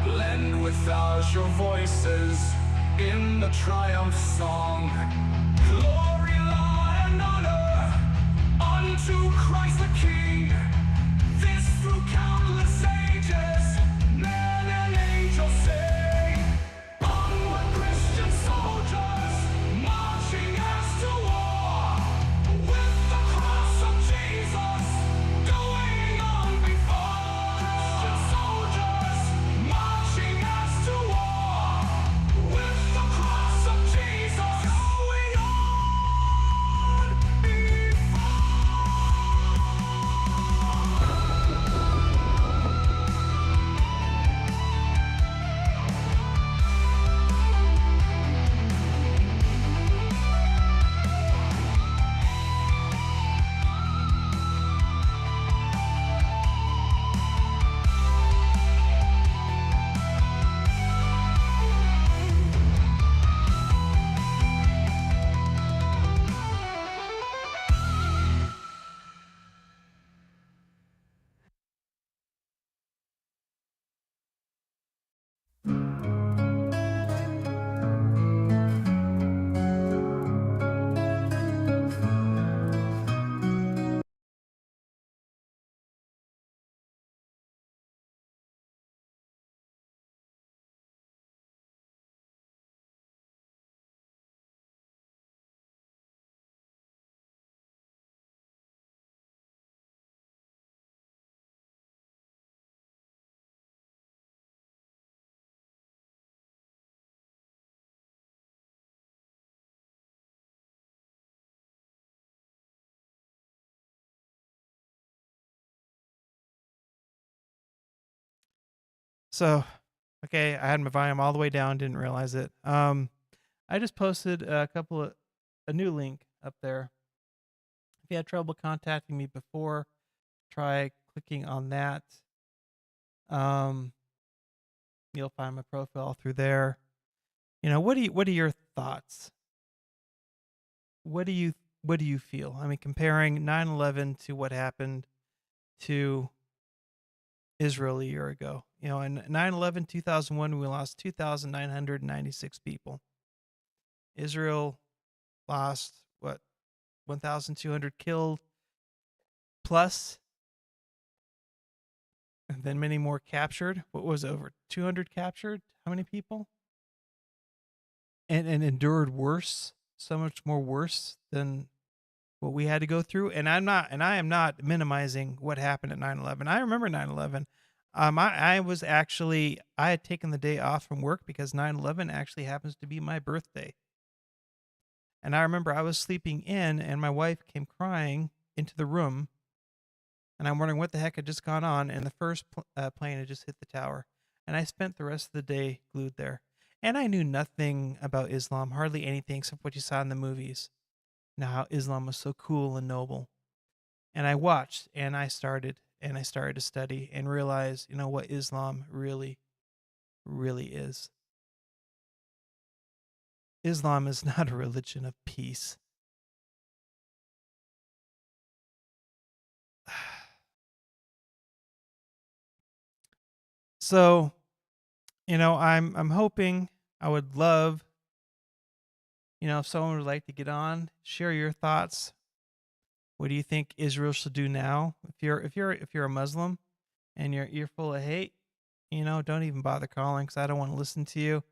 Lend with us your voices in the triumph song. Glory, law, and honor unto Christ the King. This through countless ages, men and angels sing. Onward, Christian soldiers, marching as to war, with the cross of Jesus going on before. Christian soldiers, marching as to war, with the cross of Jesus going on before. So, okay, I had my volume all the way down, didn't realize it. I just posted a new link up there. If you had trouble contacting me before, try clicking on that. You'll find my profile through there. What are your thoughts? What do you feel? I mean, comparing 9/11 to what happened to Israel a year ago. In 9/11, 2001, we lost 2,996 people. Israel lost, 1,200 killed plus, and then many more captured. What was over 200 captured? How many people? And endured worse, so much more worse than what we had to go through. And I am not minimizing what happened at 9/11. I remember 9/11. I had taken the day off from work because 9/11 actually happens to be my birthday. And I remember I was sleeping in and my wife came crying into the room. And I'm wondering what the heck had just gone on. And the first plane had just hit the tower. And I spent the rest of the day glued there. And I knew nothing about Islam, hardly anything except what you saw in the movies. How Islam was so cool and noble. And I watched and I started to study and realize, what Islam really, really is. Islam is not a religion of peace. So, I'm hoping, I would love, if someone would like to get on, share your thoughts. What do you think Israel should do now? If you're a Muslim and you're full of hate, don't even bother calling because I don't want to listen to you.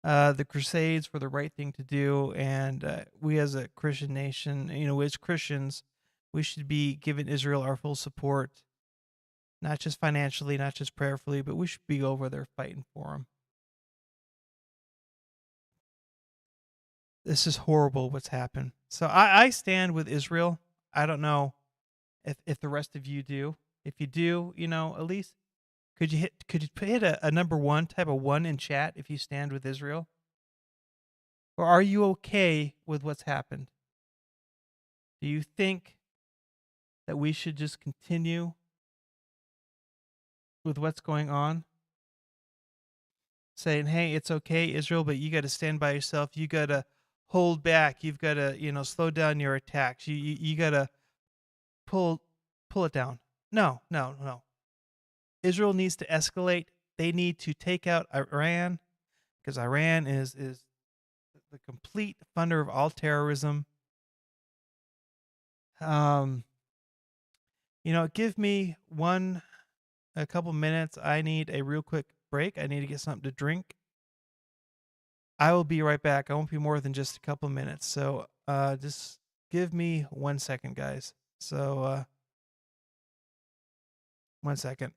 The Crusades were the right thing to do, and we as a Christian nation, as Christians, we should be giving Israel our full support, not just financially, not just prayerfully, but we should be over there fighting for them. This is horrible what's happened. So I stand with Israel. I don't know if the rest of you do. If you do, at least could you hit a number one, type of one in chat if you stand with Israel? Or are you okay with what's happened? Do you think that we should just continue with what's going on? Saying, hey, it's okay, Israel, but you got to stand by yourself. You got to hold back. You've got to, slow down your attacks. You got to pull it down. No. Israel needs to escalate they need to take out Iran, because Iran is the complete funder of all terrorism. Give me a couple minutes. I need a real quick break. I need to get something to drink. I will be right back. I won't be more than just a couple minutes. So just give me 1 second, guys. So 1 second.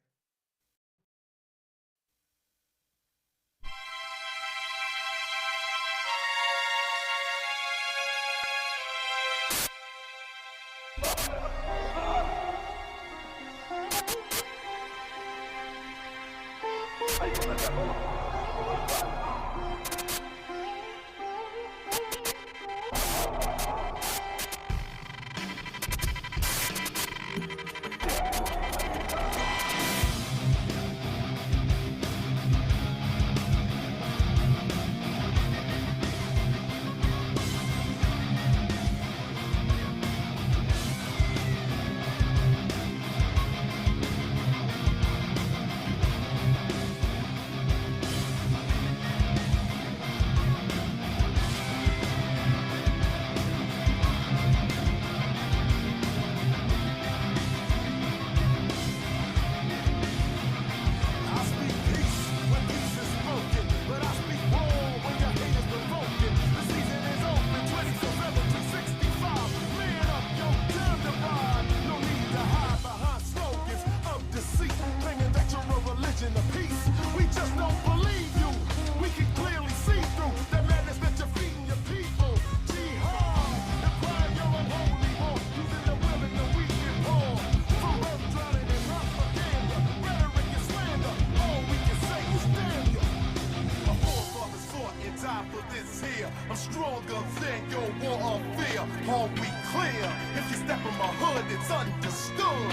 I'm stronger than your war of fear. All we clear. If you step in my hood, it's understood.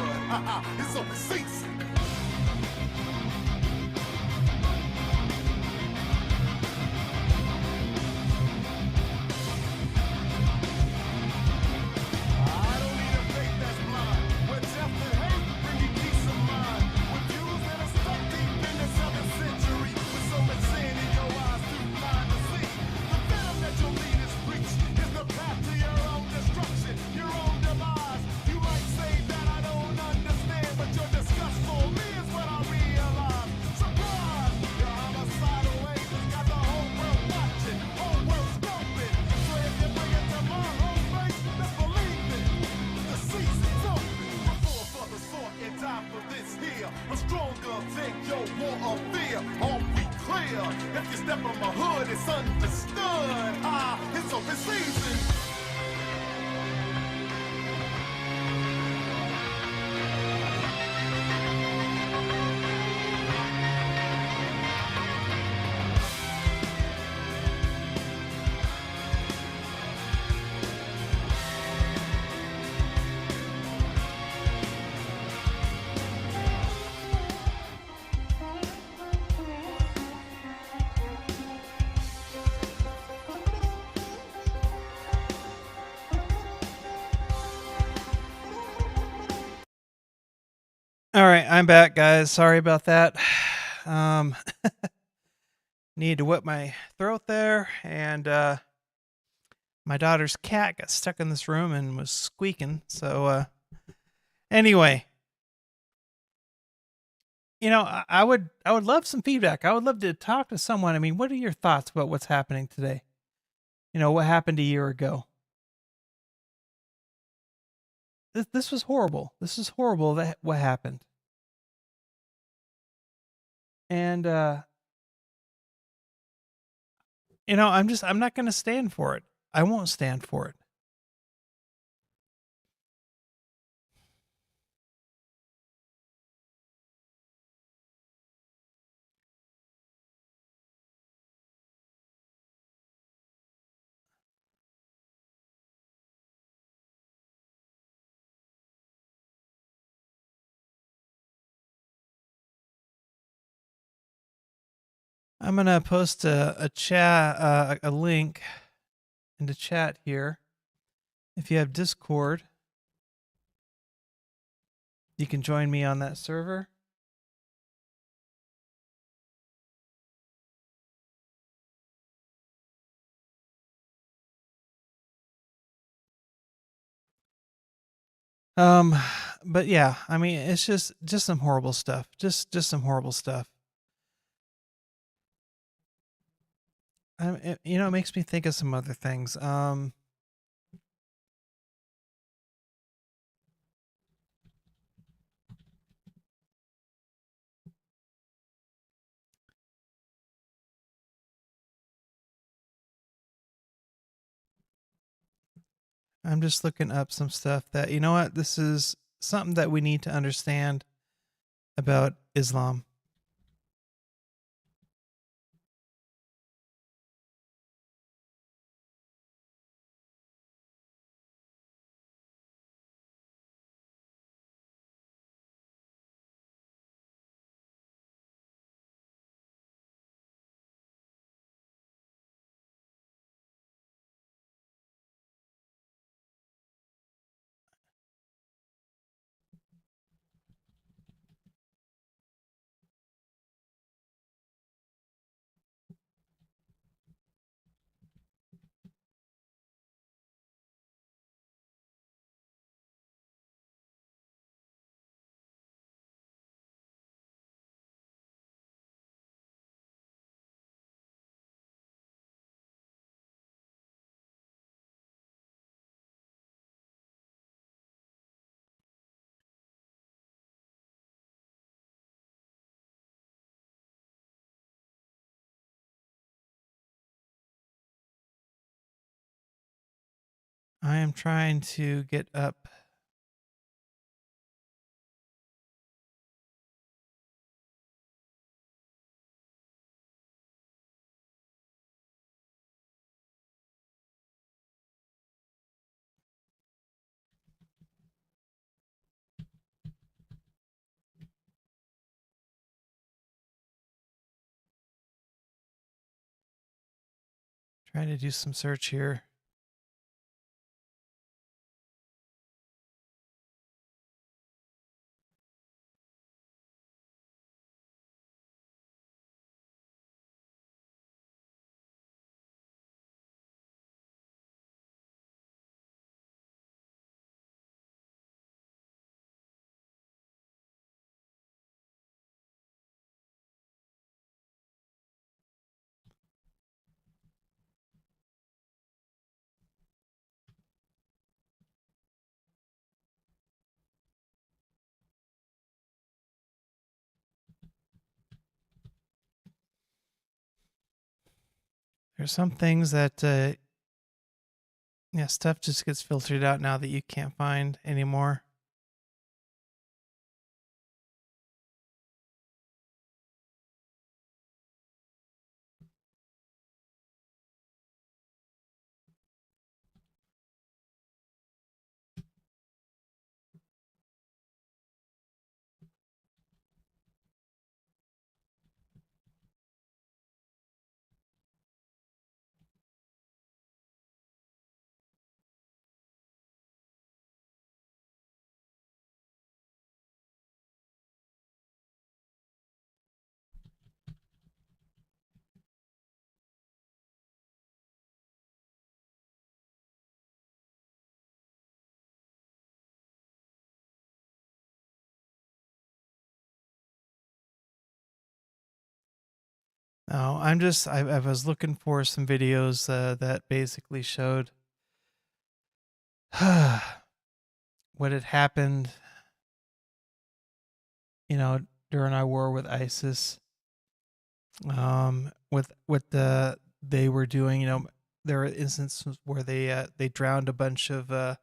It's overseas. I'm stronger than your war of fear. All we clear. If you step on my hood, it's understood. It's open season. All right, I'm back, guys. Sorry about that. Needed to whip my throat there, and my daughter's cat got stuck in this room and was squeaking. So anyway, I would love some feedback. I would love to talk to someone. I mean, what are your thoughts about what's happening today? What happened a year ago? This was horrible. This is horrible that what happened. And I'm not going to stand for it. I won't stand for it. I'm going to post a chat, a link into chat here. If you have Discord, you can join me on that server. Um, but yeah, I mean, it's just some horrible stuff. Just some horrible stuff. It makes me think of some other things. I'm just looking up some stuff that, you know what, this is something that we need to understand about Islam. I am trying to get up. Trying to do some search here. There's some things that, yeah, stuff just gets filtered out now that you can't find anymore. No, I was looking for some videos that basically showed what had happened, you know, during our war with ISIS. With what they were doing, there were instances where they drowned a bunch of their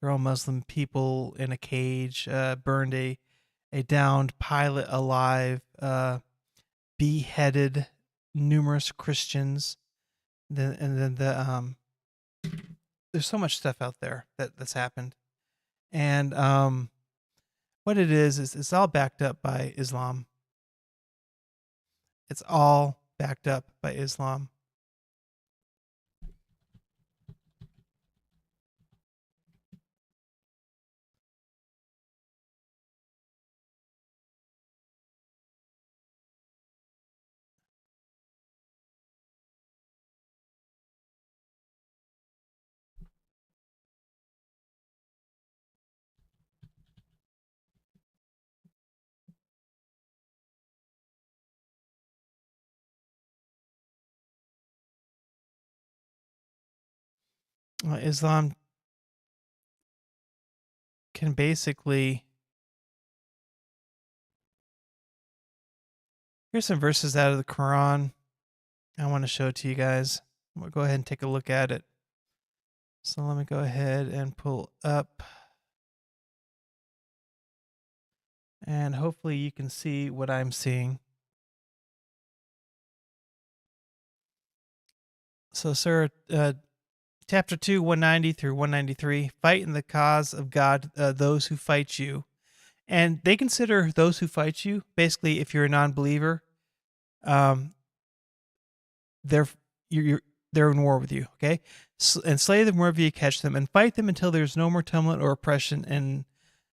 own Muslim people in a cage, burned a downed pilot alive, beheaded numerous Christians. And then there's so much stuff out there that's happened, and what it is it's all backed up by Islam. It's all backed up by Islam. Islam can basically... Here's some verses out of the Quran I want to show to you guys. We'll go ahead and take a look at it. So let me go ahead and pull up. And hopefully you can see what I'm seeing. So, sir, chapter 2, 190 through 193, fight in the cause of God those who fight you. And they consider those who fight you, basically, if you're a non-believer, they're in war with you, okay? And slay them wherever you catch them, and fight them until there's no more tumult or oppression, and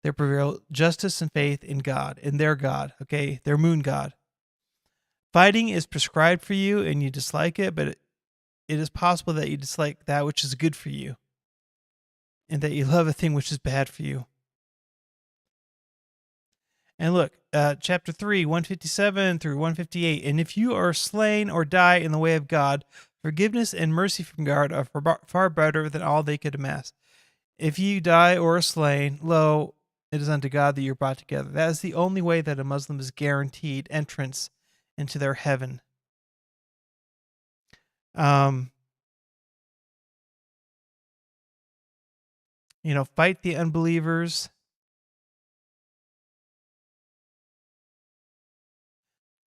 there prevail justice and faith in God, in their God, okay? Their moon God. Fighting is prescribed for you, and you dislike it, but it is possible that you dislike that which is good for you, and that you love a thing which is bad for you. And look, chapter 3, 157 through 158. And if you are slain or die in the way of God, forgiveness and mercy from God are far better than all they could amass. If you die or are slain, lo, it is unto God that you're brought together. That is the only way that a Muslim is guaranteed entrance into their heaven. Fight the unbelievers.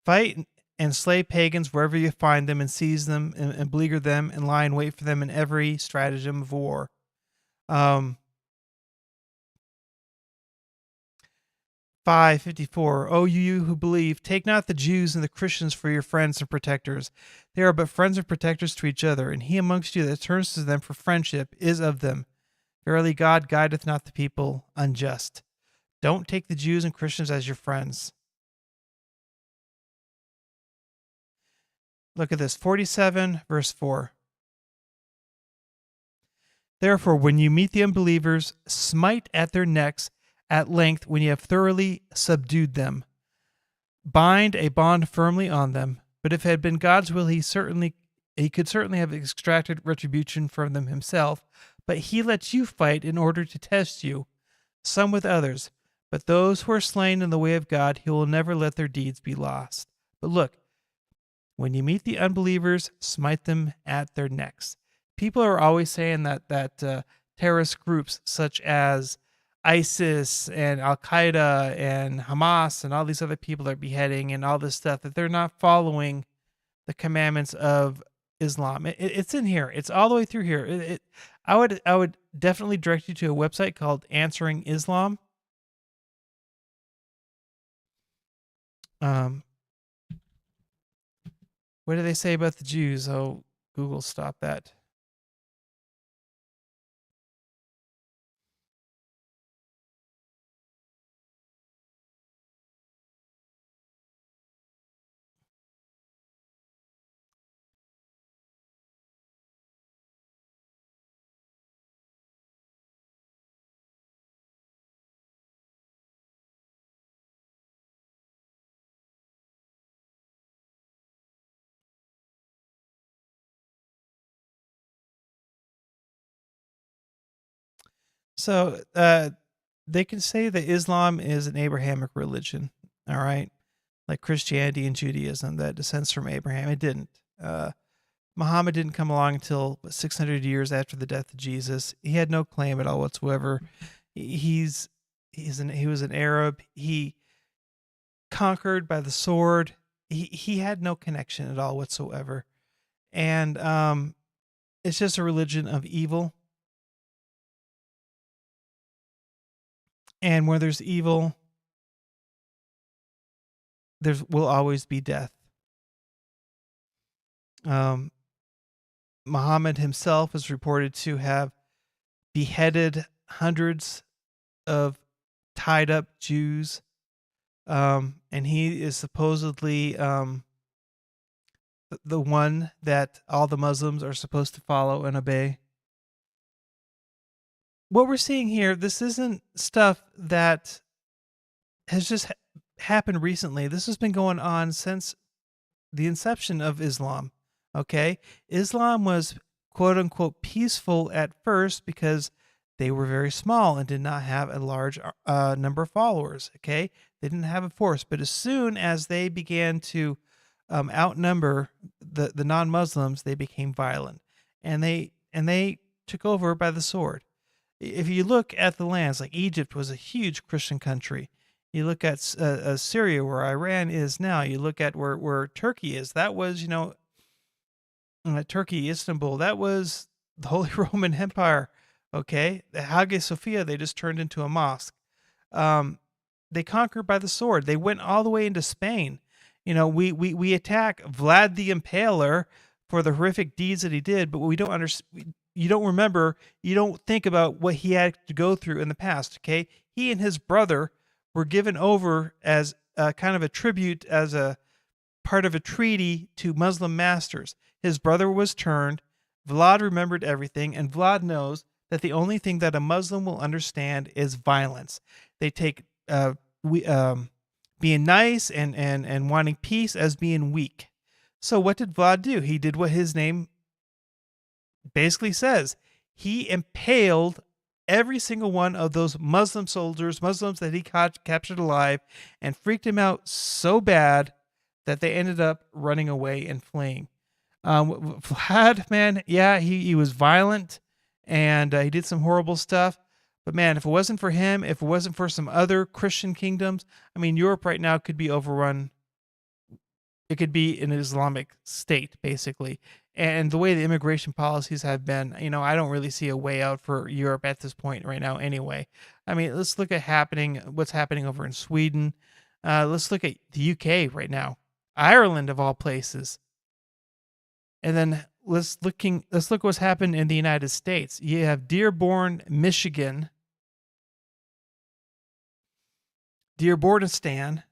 Fight and slay pagans wherever you find them, and seize them and beleaguer them and lie in wait for them in every stratagem of war. 5:54. O you who believe, take not the Jews and the Christians for your friends and protectors. They are but friends and protectors to each other, and he amongst you that turns to them for friendship is of them. Verily God guideth not the people unjust. Don't take the Jews and Christians as your friends. Look at this, 47, verse 4. Therefore, when you meet the unbelievers, smite at their necks at length when you have thoroughly subdued them. Bind a bond firmly on them. But if it had been God's will, he could certainly have extracted retribution from them himself. But he lets you fight in order to test you, some with others. But those who are slain in the way of God, he will never let their deeds be lost. But look, when you meet the unbelievers, smite them at their necks. People are always saying that terrorist groups such as ISIS and Al-Qaeda and Hamas and all these other people that are beheading and all this stuff, that they're not following the commandments of Islam. It's in here. It's all the way through here. I would definitely direct you to a website called Answering Islam. What do they say about the Jews? Oh, Google, stop that. So they can say that Islam is an Abrahamic religion, all right? Like Christianity and Judaism that descends from Abraham. It didn't. Muhammad didn't come along until 600 years after the death of Jesus. He had no claim at all whatsoever. He was an Arab. He conquered by the sword. He had no connection at all whatsoever. And it's just a religion of evil. And where there's evil, there will always be death. Muhammad himself is reported to have beheaded hundreds of tied up Jews. And he is supposedly the one that all the Muslims are supposed to follow and obey. What we're seeing here, this isn't stuff that has just happened recently. This has been going on since the inception of Islam. Okay? Islam was quote unquote peaceful at first because they were very small and did not have a large number of followers. Okay, they didn't have a force, but as soon as they began to outnumber the non-Muslims, they became violent, and they took over by the sword. If you look at the lands, like Egypt was a huge Christian country. You look at Syria, where Iran is now. You look at where Turkey is. That was, Turkey, Istanbul. That was the Holy Roman Empire. Okay, the Hagia Sophia, they just turned into a mosque. They conquered by the sword. They went all the way into Spain. We attack Vlad the Impaler for the horrific deeds that he did, but we don't understand. You don't remember. You don't think about what he had to go through in the past. Okay, he and his brother were given over as kind of a tribute, as a part of a treaty to Muslim masters. His brother was turned. Vlad remembered everything, and Vlad knows that the only thing that a Muslim will understand is violence. They take being nice and wanting peace as being weak. So what did Vlad do? He did what his name basically says. He impaled every single one of those Muslim soldiers, Muslims that he captured alive, and freaked him out so bad that they ended up running away and fleeing. Vlad, man, yeah, he was violent, and he did some horrible stuff. But man, if it wasn't for him, if it wasn't for some other Christian kingdoms, I mean, Europe right now could be overrun. It could be an Islamic state, basically. And the way the immigration policies have been, I don't really see a way out for Europe at this point right now anyway. I mean, let's look at what's happening over in Sweden. Let's look at the UK right now. Ireland, of all places. And then let's look what's happened in the United States. You have Dearborn, Michigan. Dearbornistan.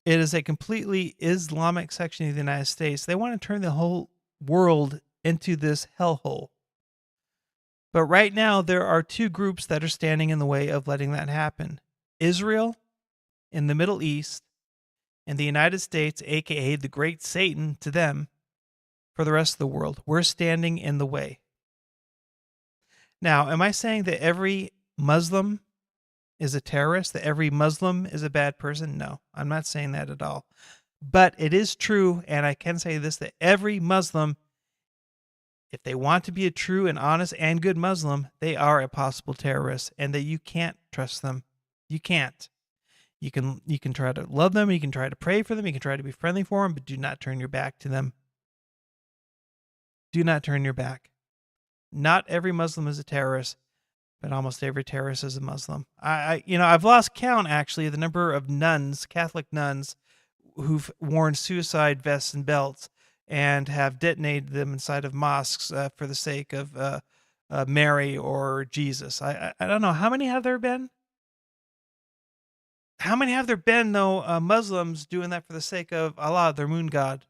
It is a completely Islamic section of the United States. They want to turn the whole world into this hellhole. But right now, there are two groups that are standing in the way of letting that happen. Israel in the Middle East, and the United States, aka the Great Satan to them, for the rest of the world. We're standing in the way. Now, am I saying that every Muslim is a terrorist, that every Muslim is a bad person? No, I'm not saying that at all. But it is true, and I can say this, that every Muslim, if they want to be a true and honest and good Muslim, they are a possible terrorist, and that you can't trust them. You can't. You can try to love them, you can try to pray for them, you can try to be friendly for them, but do not turn your back to them. Do not turn your back. Not every Muslim is a terrorist, but almost every terrorist is a Muslim. I've lost count, actually, of the number of nuns, Catholic nuns, who've worn suicide vests and belts and have detonated them inside of mosques for the sake of Mary or Jesus. I don't know. How many have there been? How many have there been, though, Muslims doing that for the sake of Allah, their moon god?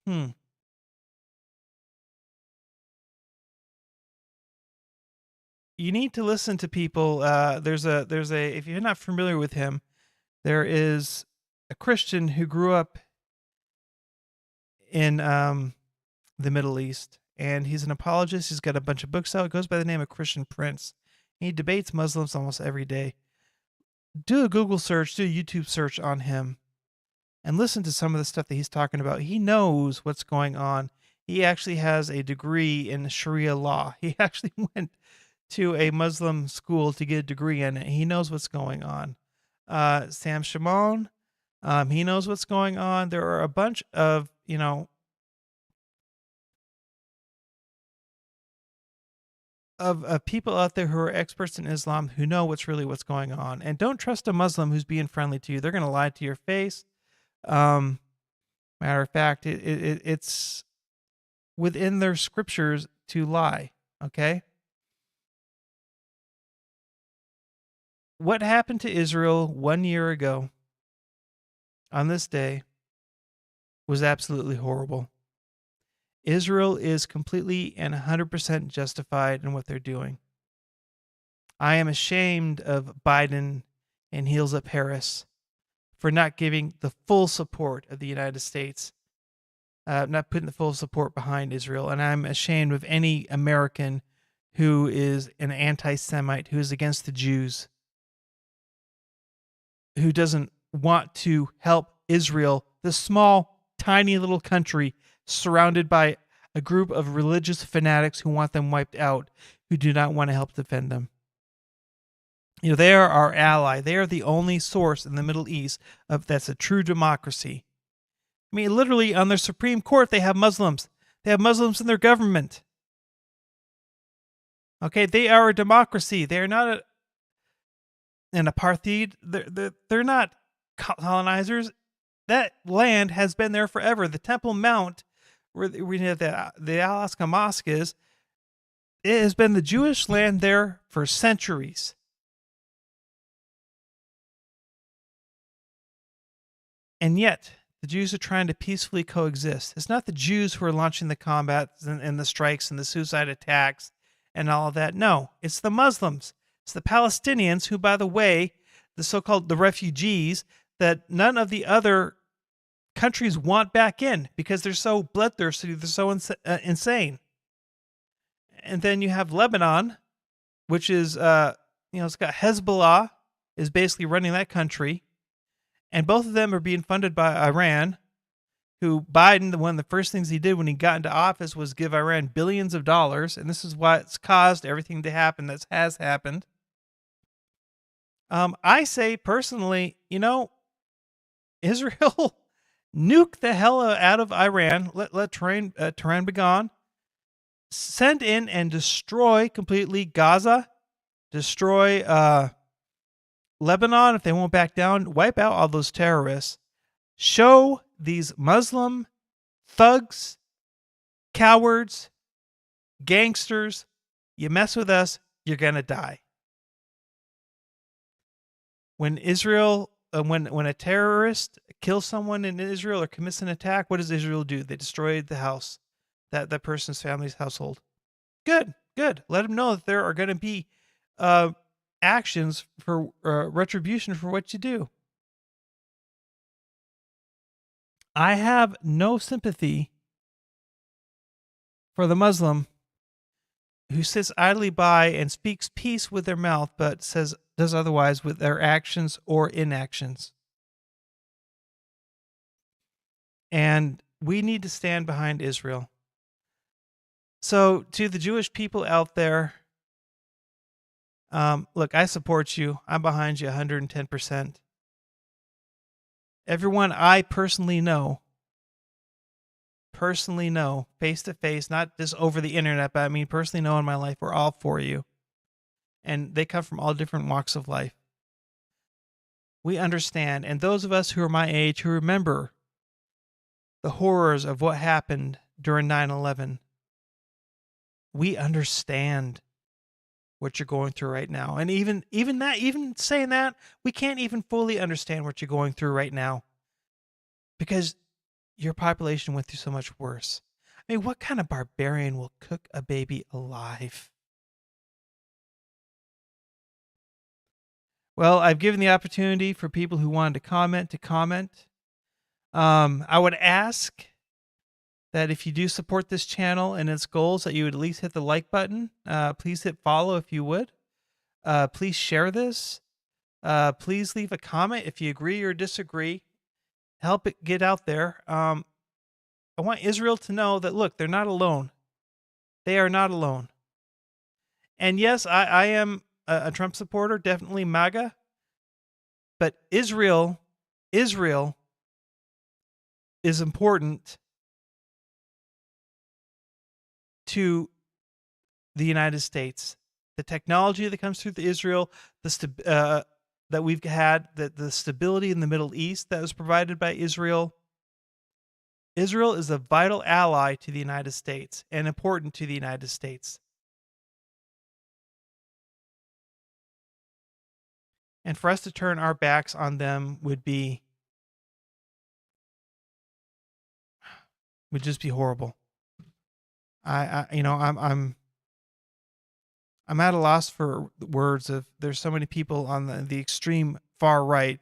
You need to listen to people. If you're not familiar with him, there is a Christian who grew up in the Middle East, and he's an apologist. He's got a bunch of books out. It goes by the name of Christian Prince. He debates Muslims almost every day. Do a Google search, do a YouTube search on him, and listen to some of the stuff that he's talking about. He knows what's going on. He actually has a degree in Sharia law. He actually went to a Muslim school to get a degree in it. He knows what's going on. Sam Shimon, he knows what's going on. There are a bunch of, of people out there who are experts in Islam who know what's going on. And don't trust a Muslim who's being friendly to you. They're going to lie to your face. Matter of fact, it's within their scriptures to lie. Okay. What happened to Israel 1 year ago on this day was absolutely horrible. Israel is completely and 100% justified in what they're doing. I am ashamed of Biden and Heels Up Harris for not giving the full support of the United States not putting the full support behind Israel. And I'm ashamed of any American who is an anti-Semite, who is against the Jews, who doesn't want to help Israel, the small, tiny little country surrounded by a group of religious fanatics who want them wiped out, who do not want to help defend them. They are our ally. They are the only source in the Middle East that's a true democracy. I mean, literally on their Supreme Court, they have Muslims. They have Muslims in their government. Okay, they are a democracy. They are not an apartheid. They're not colonizers. That land has been there forever. The Temple Mount, where the Al-Aqsa Mosque is, it has been the Jewish land there for centuries. And yet, the Jews are trying to peacefully coexist. It's not the Jews who are launching the combats and the strikes and the suicide attacks and all of that. No, it's the Muslims. It's the Palestinians who, by the way, the so-called the refugees that none of the other countries want back in because they're so bloodthirsty, they're so insane. And then you have Lebanon, which is, it's got Hezbollah is basically running that country. And both of them are being funded by Iran, who Biden, one of the first things he did when he got into office was give Iran billions of dollars. And this is what's caused everything to happen that has happened. I say personally, Israel nuke the hell out of Iran. Let Tehran be gone. Send in and destroy completely Gaza. Destroy Lebanon if they won't back down. Wipe out all those terrorists. Show these Muslim thugs, cowards, gangsters, you mess with us, you're going to die. When Israel, when a terrorist kills someone in Israel or commits an attack, what does Israel do? They destroy the house, that person's family's household. Good. Let them know that there are going to be actions for retribution for what you do. I have no sympathy for the Muslim who sits idly by and speaks peace with their mouth, but does otherwise with their actions or inactions. And we need to stand behind Israel. So to the Jewish people out there, look, I support you. I'm behind you 110%. Everyone I personally know, face to face, not just over the internet, but I mean personally know in my life, we're all for you. And they come from all different walks of life. We understand. And those of us who are my age, who remember the horrors of what happened during 9/11, we understand what you're going through right now. And even saying that, we can't even fully understand what you're going through right now because your population went through so much worse. I mean, what kind of barbarian will cook a baby alive? Well, I've given the opportunity for people who wanted to comment. I would ask that if you do support this channel and its goals, that you would at least hit the like button. Please hit follow if you would. Please share this. Please leave a comment if you agree or disagree. Help it get out there. I want Israel to know that, look, they're not alone. They are not alone. And yes, I am a Trump supporter, definitely MAGA. But Israel is important to the United States. The technology that comes through Israel, that we've had, the stability in the Middle East that was provided by Israel. Israel is a vital ally to the United States and important to the United States. And for us to turn our backs on them would just be horrible. I'm at a loss for words. There's so many people on the extreme far right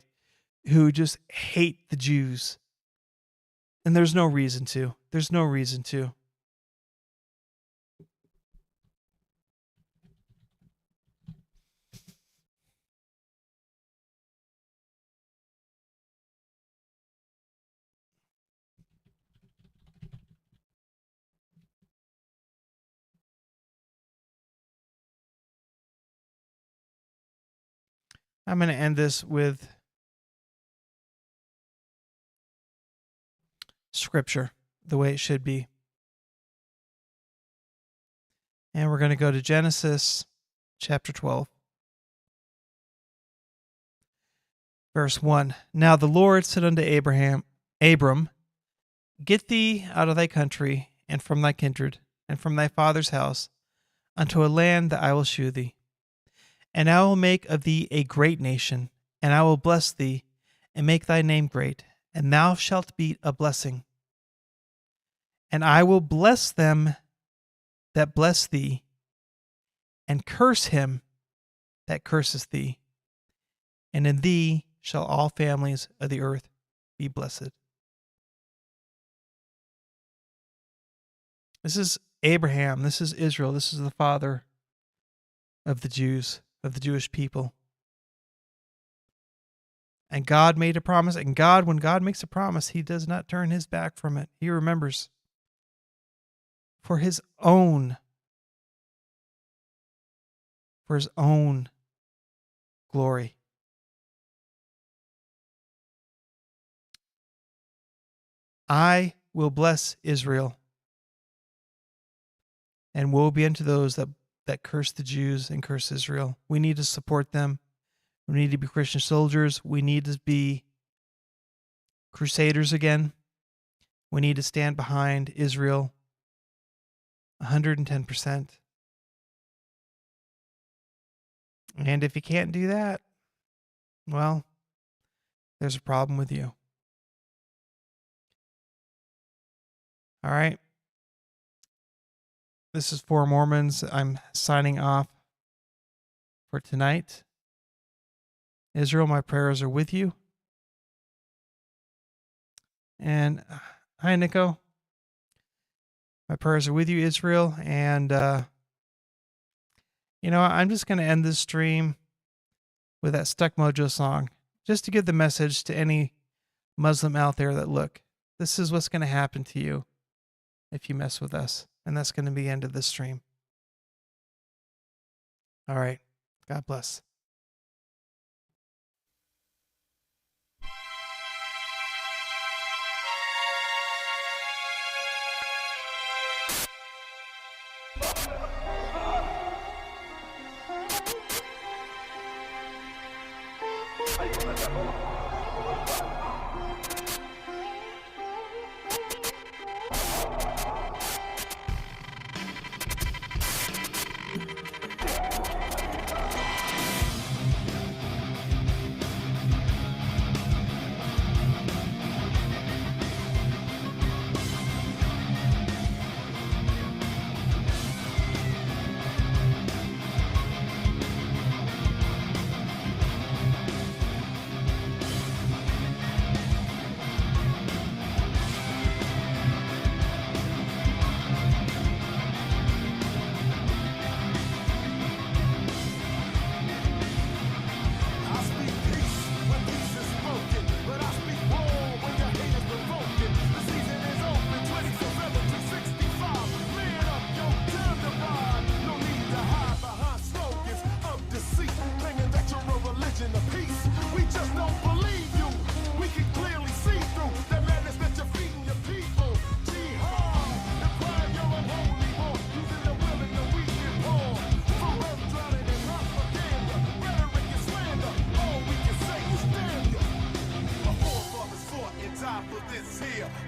who just hate the Jews. And there's no reason to. There's no reason to. I'm going to end this with scripture, the way it should be. And we're going to go to Genesis chapter 12. Verse 1. Now the Lord said unto Abram, get thee out of thy country, and from thy kindred, and from thy father's house, unto a land that I will shew thee. And I will make of thee a great nation, and I will bless thee, and make thy name great, and thou shalt be a blessing. And I will bless them that bless thee, and curse him that curseth thee. And in thee shall all families of the earth be blessed. This is Abraham. This is Israel. This is the father of the Jews, of the Jewish people. And God made a promise. And God, when God makes a promise, he does not turn his back from it. He remembers. For his own glory. I will bless Israel, and woe be unto those that curse the Jews and curse Israel. We need to support them. We need to be Christian soldiers. We need to be crusaders again. We need to stand behind Israel 110%. And if you can't do that, well, there's a problem with you. All right. This is For Mormons. I'm signing off for tonight. Israel, my prayers are with you. And hi, Nico. My prayers are with you, Israel. And, I'm just going to end this stream with that Stuck Mojo song, just to give the message to any Muslim out there that, look, this is what's going to happen to you if you mess with us. And that's going to be the end of this stream. All right. God bless.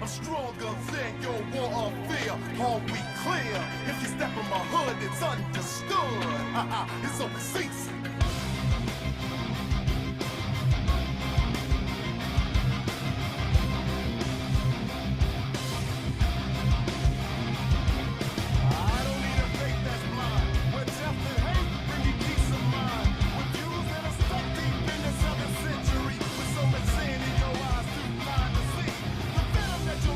I'm stronger than your war of fear. All we clear. If you step in my hood, it's understood. It's overseas. That you'll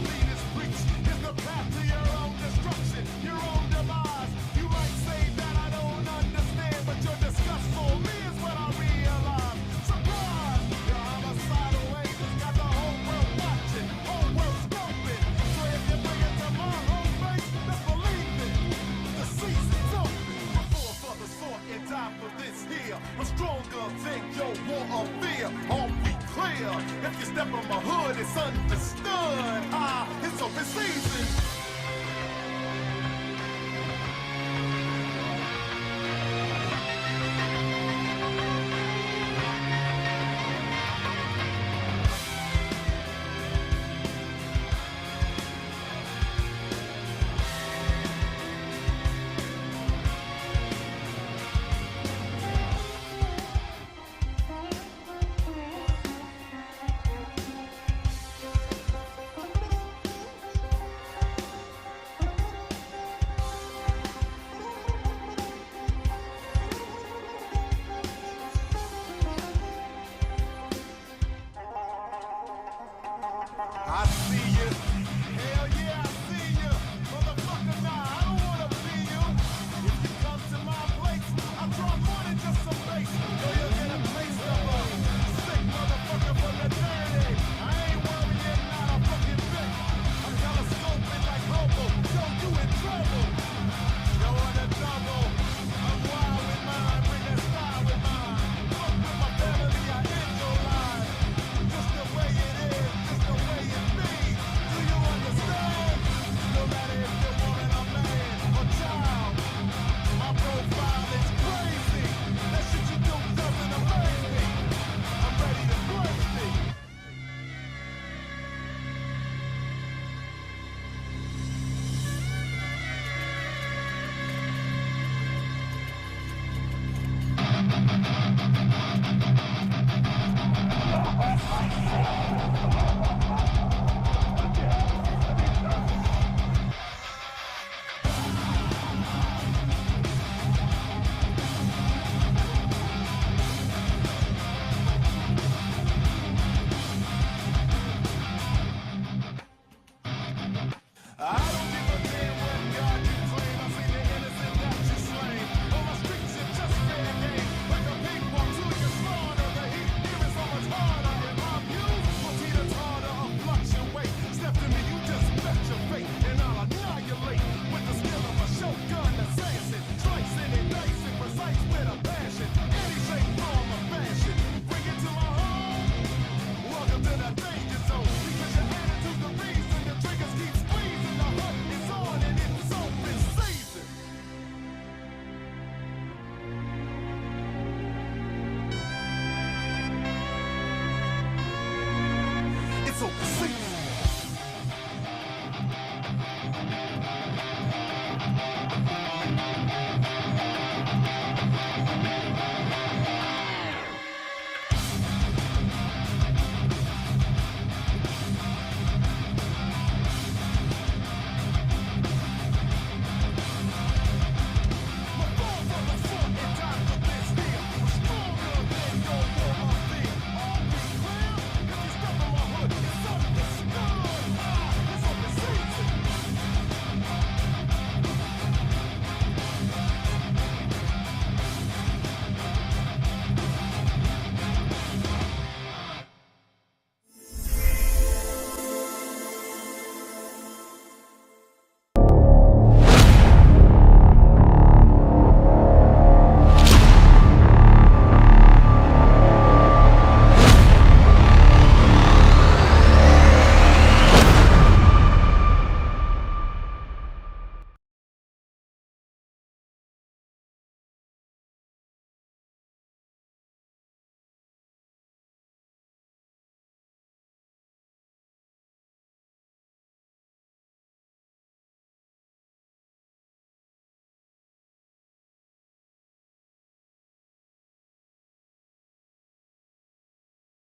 America.